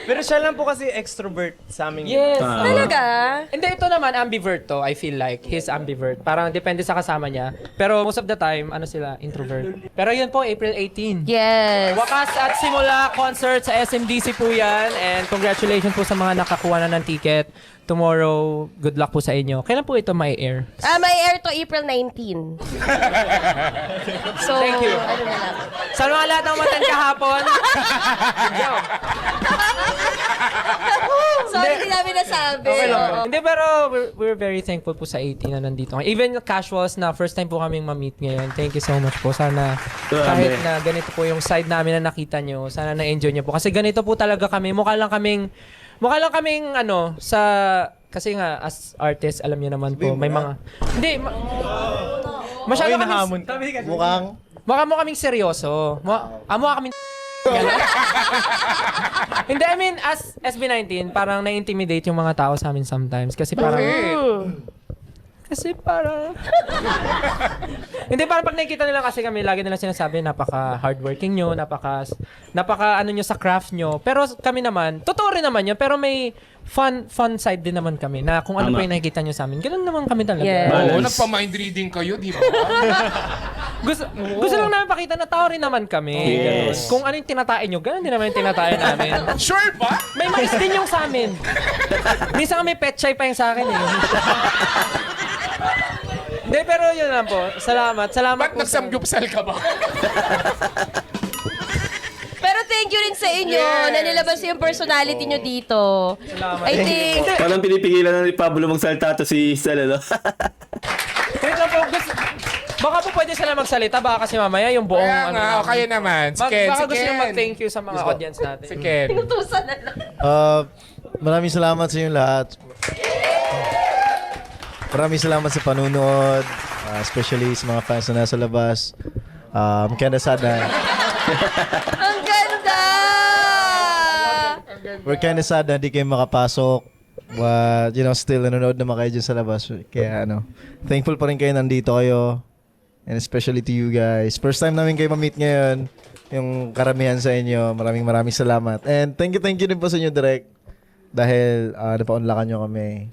Pero siya lang po kasi extrovert sa amin. Yes. Talaga? Hindi, ito naman, ambivert to. I feel like he's ambivert. Parang depende sa kasama niya. Pero most of the time, sila, introvert. Pero yun po, April 18. Yes. Wakas at simula concert sa SMDC po yan. And congratulations po sa mga nakakuha na ng ticket. Tomorrow, good luck po sa inyo. Kailan po ito may air? May air to April 19. So, Thank you. ano na lang. Sa mga lahat ng matan kahapon. Sorry, hindi namin nasabi. Okay lang. Oo. Hindi, pero we're very thankful po sa 18 na nandito. Even casuals na first time po kaming ma-meet ngayon. Thank you so much po. Sana kahit na ganito po yung side namin na nakita nyo, sana na-enjoy nyo po. Kasi ganito po talaga kami. Mukha lang kaming kasi nga as artist, alam niyo naman po, may mga masyado Okay, nahamon kaming Mukhang mukha mo kaming seryoso. Mukha kaming Hindi, I mean, as SB19, parang na-intimidate yung mga tao sa amin sometimes. Kasi parang hindi, parang pag nakikita nila kasi kami, lagi nila sinasabi, napaka-hardworking nyo, napaka nyo sa craft nyo. Pero kami naman, totoo rin naman yun, pero may fun side din naman kami, na kung ano Tama. pa yung nakikita nyo sa amin, ganun naman kami talaga. Yes. Oo, nagpa-mind reading kayo, di ba? Gusto lang namin pakita na tao rin naman kami. Ganun. Yes. Kung ano yung tinatain nyo, ganun din naman yung tinatain namin. Sure ba? May mais din yung sa amin. Minsan may pet chai pa yung sa akin eh. Hindi, pero yun lang po. Salamat Ba't po. nagsamgyupsal ka ba? Pero thank you rin sa inyo na nilabas yung personality nyo dito. Salamat. I think, Parang pinipigilan na ni Pablo magsalta to si Sel, ano? Wait lang po. Baka po pwede sila magsalita. Baka kasi mamaya yung buong Kaya nga, o kayo naman. Si Ken, Baka si gusto nyo Ken. mag-thank you sa mga audience natin. Si Ken. pinutusan na lang. maraming salamat sa inyo lahat. Maraming salamat sa panunood, especially sa mga fans na nasa labas. Kinda sad na. Ang ganda! We're kinda sad na di kayo makapasok. But, still nanonood naman kayo dyan sa labas. Kaya, thankful pa rin kayo nandito kayo. And especially to you guys. First time namin kayo ma-meet ngayon. Yung karamihan sa inyo. Maraming salamat. And thank you din po sa inyo, Direk. Dahil napaunlakan nyo kami.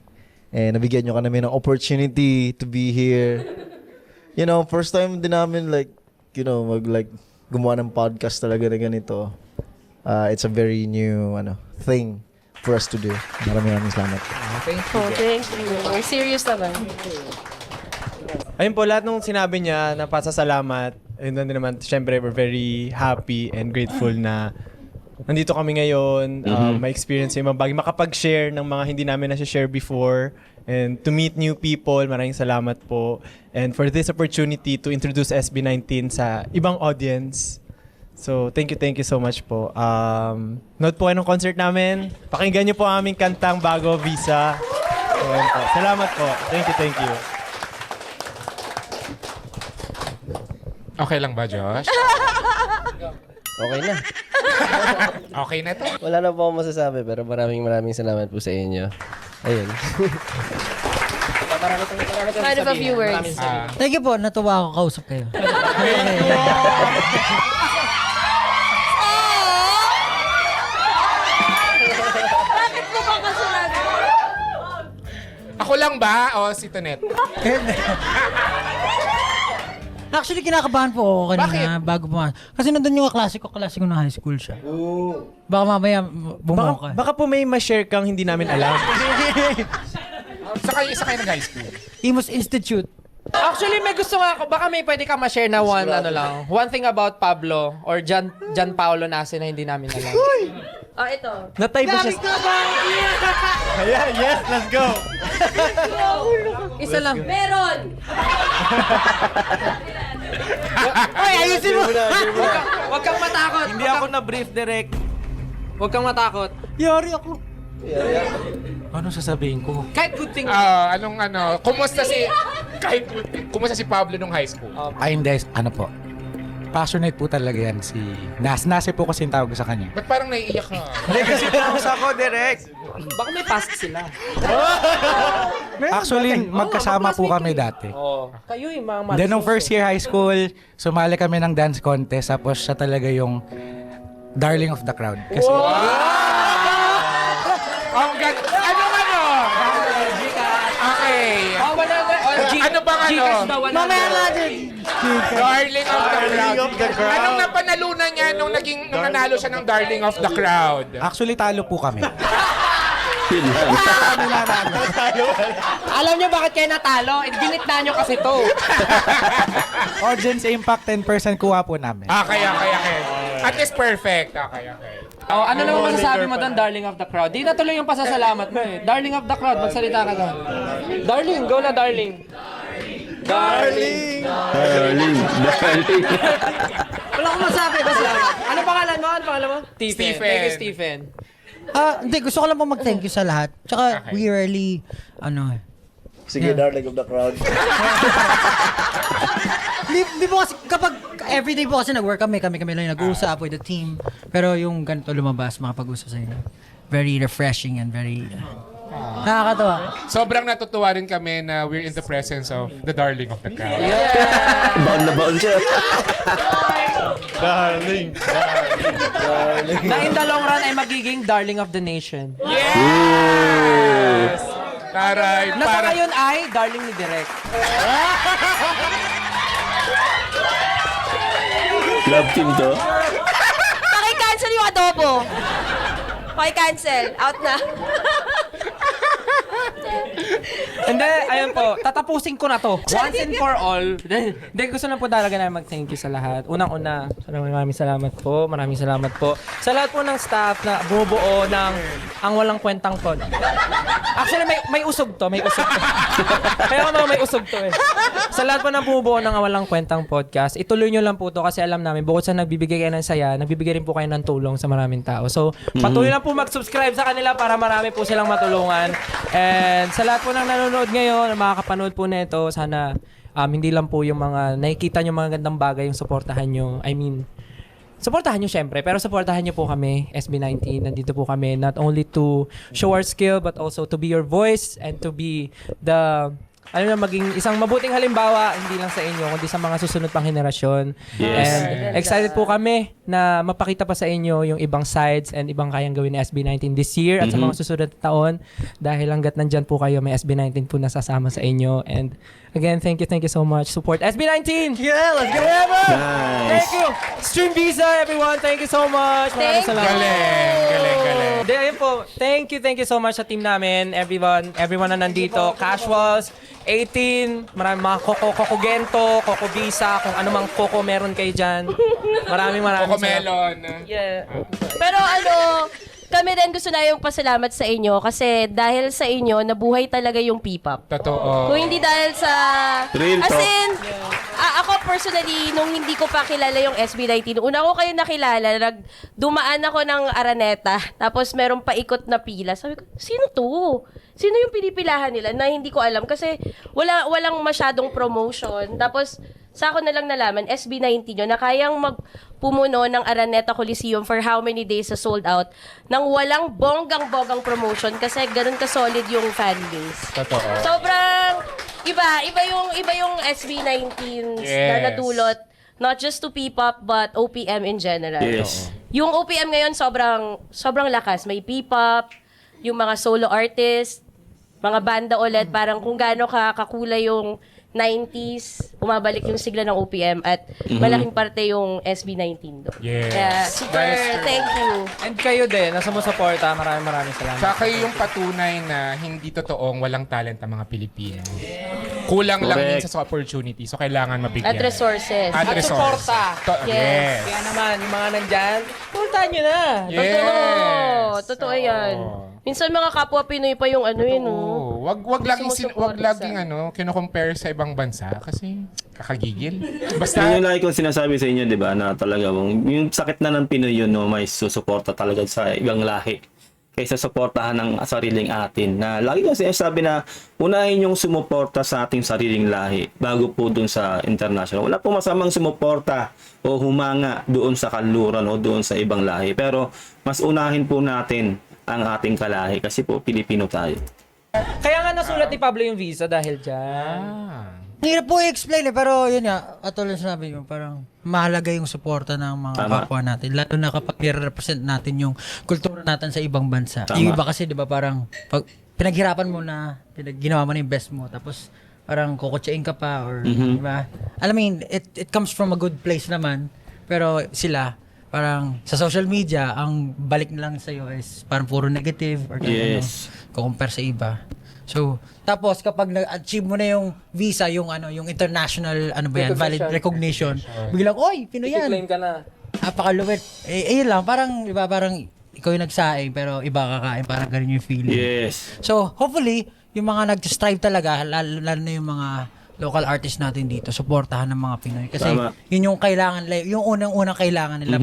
And nabigyan nyo kami ng opportunity to be here. First time din namin gumawa ng podcast talaga na ganito. It's a very new thing for us to do. Maraming salamat. Thank you. We're serious naman. Ayun po, lahat ng sinabi niya, napasasalamat. Ayun din naman, syempre, we're very happy and grateful na nandito kami ngayon, ma-experience yung mga bagay, makapag-share ng mga hindi namin na-share before, and to meet new people. Maraming salamat po. And for this opportunity to introduce SB19 sa ibang audience. So, thank you so much po. Note po kayo ng concert namin. Pakinggan niyo po ang aming kantang Bago Visa. So, ayun po. Salamat po. Thank you. Okay lang ba, Josh? Okay na. Okay na to. Wala na po akong masasabi, pero maraming salamat po sa inyo. Ayun. Kind of a few words. Thank you po, natuwa ako kausap kayo. Bakit mo ba kasalanan? Ako lang ba? O si Tonet? Actually, kinakabahan po ako kanina bago pumasok. Kasi nandun yung kaklase ko na high school siya. Baka mamaya bumuka. Baka po may ma-share kang hindi namin alam. Saka yung isa kayo ng high school. Imus Institute. Actually, may gusto nga ako. Baka may pwede ka ma-share na one thing about Pablo or John Paolo Nasi na hindi namin alam. Ito. Natay ba siya? Yeah, yes, let's go. Isa lang. Meron! Ay, ayusin mo! Huwag kang matakot. Hindi ako na-brief direct. Huwag kang matakot. Yari ako. Ano sasabihin ko? Kahit good thing. Kumusta si Pablo nung high school? Ay, hindi. Ano po? Passionate po talaga yan si Nasi po kasi yung tawag ko sa kanya. Ba't parang naiiyak ka? Hindi kasi tapos ako direct. Baka may past sila. Actually, magkasama po kami dati. Kayo yung mga Then nung first year high school, sumali kami ng dance contest. Tapos siya talaga yung darling of the crowd. Kasi Ang ganda. Ano? Okay. Ano bang ano? Mamaya natin. Darling of the crowd. Anong napanalunan niya nung nanalo siya ng Darling of the Crowd? actually talo po kami. Yun lang. Alam niyo bakit kayo natalo? Ginitna niyo kasi to. Audience impact 10% kuha po namin. Okay. At least perfect. Okay. Oh, ano naman masasabi mo doon, darling of the crowd? Di natuloy yung pasasalamat mo eh. Darling of the crowd, magsalita ka doon. Darling, go na darling. Darling. Darling. Wala akong masabi, basta. Ano pangalan mo? Stephen. Thank you, Stephen. Hindi, gusto ko lang po mag-thank you sa lahat. Tsaka, we really, Sige, darling of the crowd. Di po kasi, kapag everyday po kasi nag-work kami lang yung nag-uusap with the team. Pero yung ganito lumabas, makapag-usap sa inyo. Very refreshing and very, nakakatawa. Sobrang natutuwa rin kami na we're in the presence of the Darling of the Crowd. Baon na baon siya. Na in the long run ay magiging darling of the nation. Yes! Taray, Na sa ngayon ay darling ni Direk. Love team to. Paki-cancel yung adobo. Paki-cancel. Out na. Hindi, ayun po, tatapusin ko na to. Once and for all. Hindi, gusto lang po talaga na mag-thank you sa lahat. Unang-una, maraming salamat po. Maraming salamat po. Sa lahat po ng staff na bumubuo ng Ang Walang Kwentang Pod. Actually, may usog to. May usog to. Kaya mga may usog to eh. Sa lahat po ng bumubuo ng Ang Walang Kwentang Podcast, ituloy nyo lang po to kasi alam namin, bukod sa nagbibigay kayo ng saya, nagbibigay rin po kayo ng tulong sa maraming tao. So, patuloy lang po mag-subscribe sa kanila para marami po silang matulungan. And sa lahat po ng nanonood ngayon, makakapanood po nito, sana hindi lang po yung mga nakikita nyo mga gandang bagay yung suportahan nyo. I mean, suportahan nyo syempre, pero suportahan nyo po kami, SB19. Nandito po kami not only to show our skill, but also to be your voice and to be the maging isang mabuting halimbawa, hindi lang sa inyo, kundi sa mga susunod pang henerasyon. Yes. And excited po kami na mapakita pa sa inyo yung ibang sides and ibang kayang gawin ni SB19 this year at sa mga susunod na taon. Dahil hanggat nandyan po kayo, may SB19 po nasasama sa inyo. And again, thank you so much. Support SB19! Yeah, let's go! Nice. Thank you! Stream Visa, everyone! Thank you so much! Maraming Thank salamat. Galing. Hindi, ayun po. Thank you so much sa team namin. Everyone na nandito. Casuals, 18, maraming mga Coco Gento, Coco Visa, kung ano mang Coco meron kayo dyan. Maraming Coco Melon. Yeah. Pero kami rin gusto na yung pasalamat sa inyo kasi dahil sa inyo, nabuhay talaga yung P-pop. Totoo. Kung hindi dahil sa... Real As talk. in, ako personally, nung hindi ko pa kilala yung SB19, una ko kayo nakilala, dumaan ako ng Araneta, tapos merong paikot na pila. Sabi ko, sino to? Sino yung pinipilahan nila na hindi ko alam? Kasi walang masyadong promotion. Tapos, sa ako na lang nalaman, SB19 yun, na kayang magpumuno ng Araneta Coliseum for how many days sa sold out nang walang bonggang-bonggang promotion kasi ganun ka-solid yung fan base. Totoo. Sobrang iba yung SB19 Yes. na natulot not just to P-pop but OPM in general. Yes. Yung OPM ngayon sobrang lakas. May P-pop, yung mga solo artist, mga banda ulit, parang kung gaano kakulay yung 90s, umabalik yung sigla ng OPM at malaking parte yung SB19 doon. Yes. Kaya super That is true. thank you. And kayo din, na sumusuporta. Maraming salamat. Tsaka kayo yung patunay na hindi totoong walang talent ang mga Pilipino. Kulang lang Correct. minsan sa opportunity. So, kailangan mabigyan. At resources. At resources. suporta. Yes. Kaya naman, yung mga nandyan, puntahan nyo na. Yes. Totoo yan. Oo. Minsan mga kapwa Pinoy pa yung ano yun, no? Oo. Wag laging Sumusuporta laging sa- kino-compare sa ibang bansa kasi kakagigil. Yun Basta yung lagi kong sinasabi sa inyo, di ba, na talaga yung sakit na ng Pinoy yun, no, may susuporta talaga sa ibang lahi kaysa suportahan ng sariling atin. Na lagi kong sinasabi na unahin yung sumuporta sa ating sariling lahi bago po dun sa international. Wala po masamang sumuporta o humanga doon sa kanluran o doon sa ibang lahi. Pero mas unahin po natin ang ating kalahi kasi po Pilipino tayo. Kaya nga nasulat ni Pablo yung visa dahil dyan. Hirap po i-explain pero yun nga, katulad sinabi mo, parang mahalaga yung suporta ng mga Tama. kapwa natin. Lalo na kapag nire-represent natin yung kultura natin sa ibang bansa. Tama. Yung iba kasi, di ba, parang pag pinaghirapan mo na, ginawa mo na yung best mo, tapos parang kukutsain ka pa, or, di ba? Alam mo yun, it comes from a good place naman, pero sila, parang sa social media, ang balik na lang sa'yo is parang puro negative, or Yes. kukumpare sa iba. So, tapos kapag na-achieve mo na yung visa, yung yung international valid recognition, biglang, oy, Pinoy yan. I-claim ka na. Napakaluwit. Yun lang, parang, di ba, parang ikaw yung nagsaing, pero iba kakain, parang ganun yung feeling. Yes. So, hopefully, yung mga nag-strive talaga, lalo na yung mga local artists natin dito, suportahan ng mga Pinoy. Kasi Tama. yun yung kailangan, yung unang-unang kailangan nila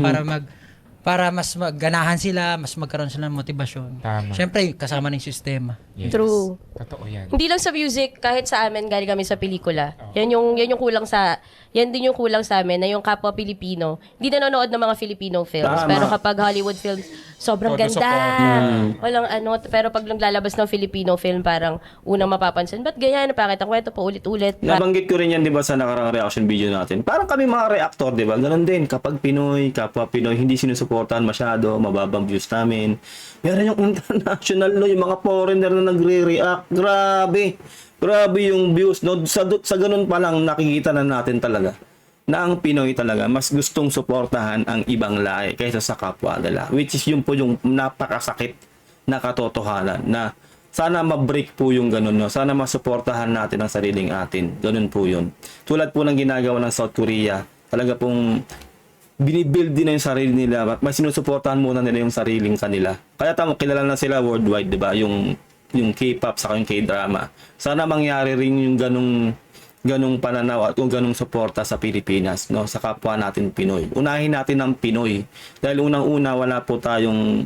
para mas magganahan sila, mas magkaroon sila ng motibasyon. Tama. Siyempre, kasama ng sistema. Yes. True. Totoo yan. Hindi lang sa music, kahit sa amin, galing kami sa pelikula. Yan yung kulang sa, yan din yung kulang sa amin, na yung kapwa Pilipino, hindi nanonood ng mga Filipino films. Tama. Pero kapag Hollywood films, sobrang Todo ganda. support. Walang pero pag naglalabas ng Filipino film, parang unang mapapansin, ba't ganyan? Bakit ang kwento pa ulit-ulit? Nabanggit ko rin yan, di ba, sa nakarang reaction video natin. Parang kami mga reactor, di ba? Ganun din. Kapag Pinoy, kapwa Pinoy, hindi sinusuportahan masyado, mababang views namin. Meron yung international, no, yung mga foreigner na nagre-react. Grabe. Grabe yung views. No? Sa ganun pa lang, nakikita na natin talaga na ang Pinoy talaga mas gustong suportahan ang ibang lahi kaysa sa kapwa nila. Which is yun po yung napakasakit na katotohanan na sana ma-break po yung ganun, no? Sana masuportahan natin ang sariling atin. Ganun po yun. Tulad po ng ginagawa ng South Korea, talaga pong binibuild din na yung sarili nila. Mas sinusuportahan muna nila yung sariling kanila. Kaya kilala na sila worldwide, di ba? Yung K-pop sa yung K-drama. Sana mangyari rin yung ganung pananaw at yung ganung suporta sa Pilipinas, no, sa kapwa natin Pinoy. Unahin natin ang Pinoy dahil unang-una wala po tayong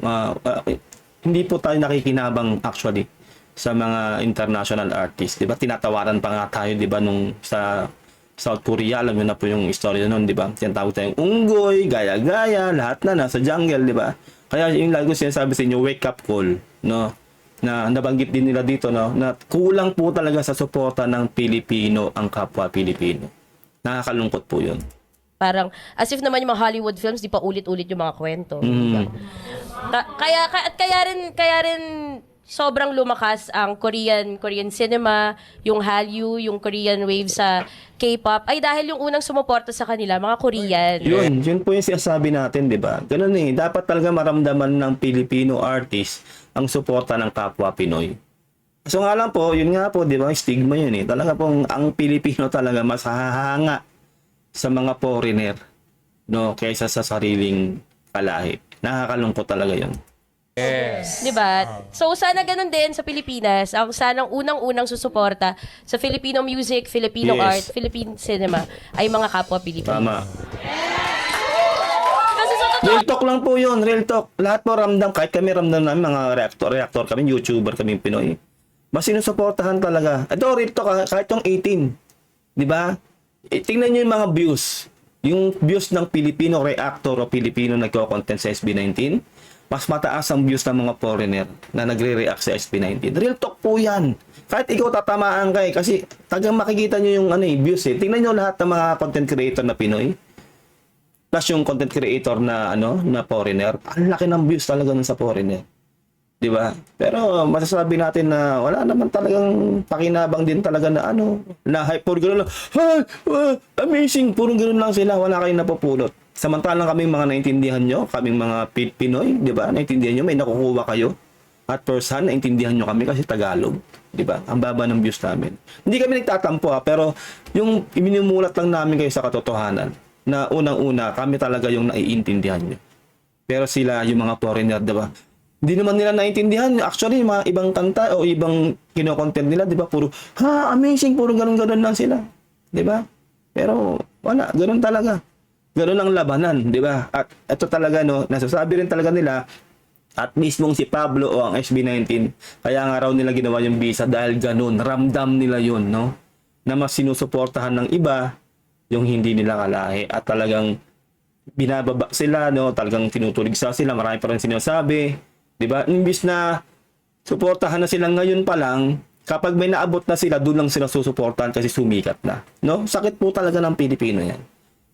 hindi po tayo nakikinabang actually sa mga international artists, 'di ba? Tinatawaran pa nga tayo, 'di ba, nung sa South Korea, alam niyo na po yung istorya noon, 'di ba? Tinatawag tayong unggoy, gaya-gaya, lahat na nasa jungle, 'di ba? Kaya yung lagi ko sinasabi sa inyo, wake up call, no? Na nabanggit din nila dito, no, na kulang po talaga sa suporta ng Pilipino ang kapwa Pilipino. Nakakalungkot po 'yun. Parang, as if naman yung mga Hollywood films, di pa ulit-ulit yung mga kwento. Diba? Kaya rin sobrang lumakas ang Korean cinema, yung Hallyu, yung Korean wave sa K-pop, ay dahil yung unang sumuporta sa kanila, mga Korean. Yun po yung sinasabi natin, 'di ba? Ganun eh, dapat talaga maramdaman ng Filipino artist ang suporta ng kapwa Pinoy. So nga lang po, yun nga po, 'di ba? Stigma yun eh. Talaga pong ang Pilipino talaga mas hahanga sa mga foreigner, no, kaysa sa sariling kalahi. Nakakalungkot talaga 'yun. Yes. Diba? So, sana ganun din sa Pilipinas. Ang sanang unang-unang susuporta sa Filipino music, Filipino Yes. art, Philippine cinema ay mga kapwa Pilipino. Tama. Kasi sa totoo, Real talk lang po yun, real talk. Lahat po ramdam, kahit kami ramdam namin, mga reactor kami, YouTuber kami Pinoy. Mas sinusuportahan talaga. Ito, real talk, kahit yung 18. Di ba? Tingnan nyo yung mga views. Yung views ng Pilipino reactor o Pilipino nagko-content sa SB19, mas mataas ang views ng mga foreigner na nagre-react sa SB19. Real talk po yan. Kahit ikaw tatamaan ka kasi tagang makikita nyo yung views eh. Tingnan nyo lahat ng mga content creator na Pinoy. Plus yung content creator na na foreigner, ang laki ng views talaga nun sa foreigner. 'di ba? Pero masasabi natin na wala naman talagang pakinabang din talaga na na hype puro gano'n lang. Amazing, puro gano'n lang sila, wala kayong napupulot. Samantalang kaming mga naintindihan nyo, kaming mga Pinoy, 'di ba? Naintindihan nyo, may nakukuha kayo. At first hand, naintindihan nyo kami kasi Tagalog, 'di ba? Ang baba ng views namin. Hindi kami nagtatampo pero yung iminumulat lang namin kayo sa katotohanan na unang-una kami talaga yung naiintindihan nyo. Pero sila, yung mga foreigner, 'di ba? Hindi naman nila naintindihan. Actually, yung mga ibang kanta o ibang kino-content nila, 'di ba? Puro amazing, puro ganun-ganun lang sila. 'Di ba? Pero wala, ganun talaga. Ganun ang labanan, 'di ba? At ito talaga nasasabi rin talaga nila at mismong si Pablo o ang SB19, kaya nga raw nila ginawa yung visa dahil ganun, ramdam nila 'yun, no? Na mas sinusuportahan ng iba yung hindi nila kalahi at talagang binababa sila, no? Talagang tinutulig sila, marami pa rin sinasabi. 'Di ba? Imbis na suportahan na sila ngayon pa lang, kapag may naabot na sila, doon lang sila susuportahan kasi sumikat na. No? Sakit po talaga ng Pilipino 'yan.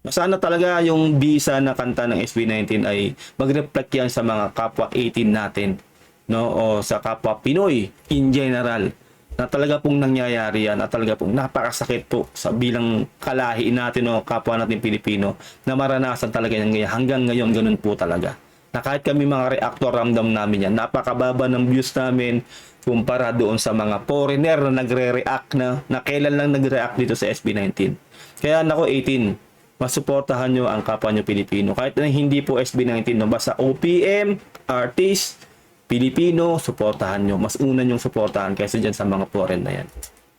Sana talaga yung visa na kanta ng SB19 ay mag-reflect yan sa mga kapwa 18 natin, no? O sa kapwa Pinoy in general. Na talaga pong nangyayari yan at talaga pong napakasakit po sa bilang kalahi natin o kapwa natin Pilipino na maranasan talaga yan ngayon. Hanggang ngayon, ganun po talaga. Na kahit kami mga reactor, ramdam namin yan. Napakababa ng views namin kumpara doon sa mga foreigner na nagre-react na kailan lang nagre-react dito sa SB19. Kaya nako 18, masuportahan nyo ang kapwa nyo Pilipino. Kahit na hindi po SB19, no, basta OPM, artist, Pilipino, suportahan nyo. Mas una nyong suportahan kaysa dyan sa mga foreign na yan.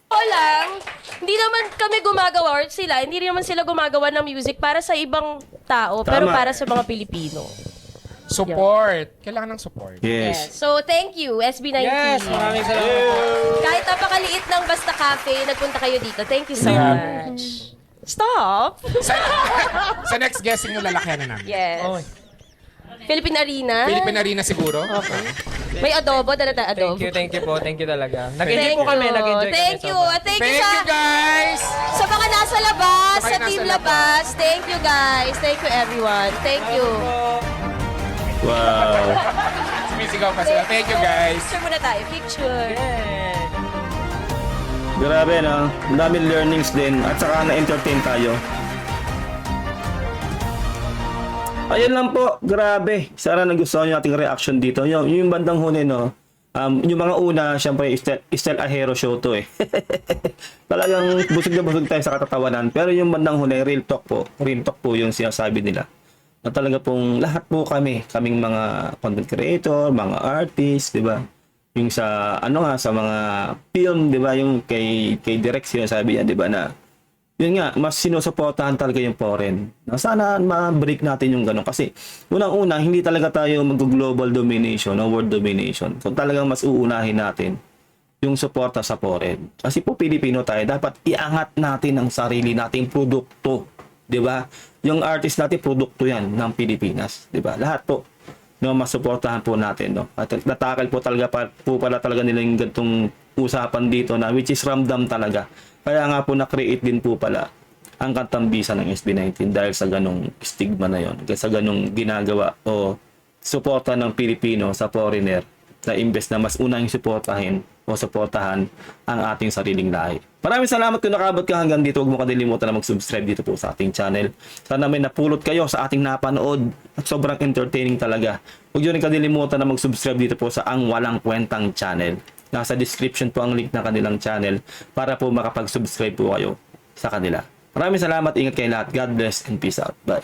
O lang, hindi naman kami gumagawa or sila, hindi rin naman sila gumagawa ng music para sa ibang tao, pero Tama. para sa mga Pilipino. Support. Kailangan ng support. Yes. So, thank you, SB19. Yes, maraming salamat po. Kahit napakaliit ng Basta Cafe, nagpunta kayo dito. Thank you so much. Stop! Sa next guessing nyo, lalakyan na namin. Yes. Oy. Philippine Arena. Philippine Arena siguro. Okay. May adobo, dala adobo. Thank you po, thank you talaga. Nag-enjoy po kami, nag-enjoy Thank kami you. sobra. At thank you Thank sa, you guys! sa mga nasa labas, Sa sa mga team nasa labas. Thank you guys. Thank you everyone. Thank you. Wow. Sumisigaw pa sila. Thank you guys. Picture muna tayo. Picture. Grabe, no? Ang daming learnings din at saka na-entertain tayo. Ayun lang po, grabe. Sana nagustuhan yung ating reaction dito. Yung bandang huli, no? Yung mga una, syempre, Estel Ahero show to eh. Talagang busog na busog tayo sa katatawanan. Pero yung bandang huli, real talk po yung sinasabi nila. Na talaga pong lahat po kaming mga content creator, mga artist, di ba? Yung sa, sa mga film, di ba? Yung kay Direk sinasabi niya, di ba, na yun nga, mas sinusuportahan talaga yung foreign. Sana ma-break natin yung gano'n. Kasi, unang-una, hindi talaga tayo mag-global domination o world domination. So, talagang mas uunahin natin yung suporta sa foreign. Kasi po, Pilipino tayo, dapat iangat natin ang sarili nating produkto. Di ba? Yung artist natin, produkto yan ng Pilipinas. Di ba? Lahat po. No, masuportahan po natin. No? At natakal po talaga pala talaga nila yung gantong usapan dito na which is ramdam talaga. Kaya nga po na-create din po pala ang kantang Visa ng SB19 dahil sa ganong stigma na yon, sa ganong ginagawa o suporta ng Pilipino sa foreigner na imbes na mas unang suportahin o suportahan ang ating sariling lahi. Maraming salamat kung nakabot ka hanggang dito. Huwag mo kalimutan na mag-subscribe dito po sa ating channel. Sana may napulot kayo sa ating napanood at sobrang entertaining talaga. Huwag nyo rin kalimutan na mag-subscribe dito po sa Ang Walang Kwentang channel. Nasa description po ang link ng kanilang channel para po makapag-subscribe po kayo sa kanila. Maraming salamat, ingat kayo lahat. God bless and peace out. Bye.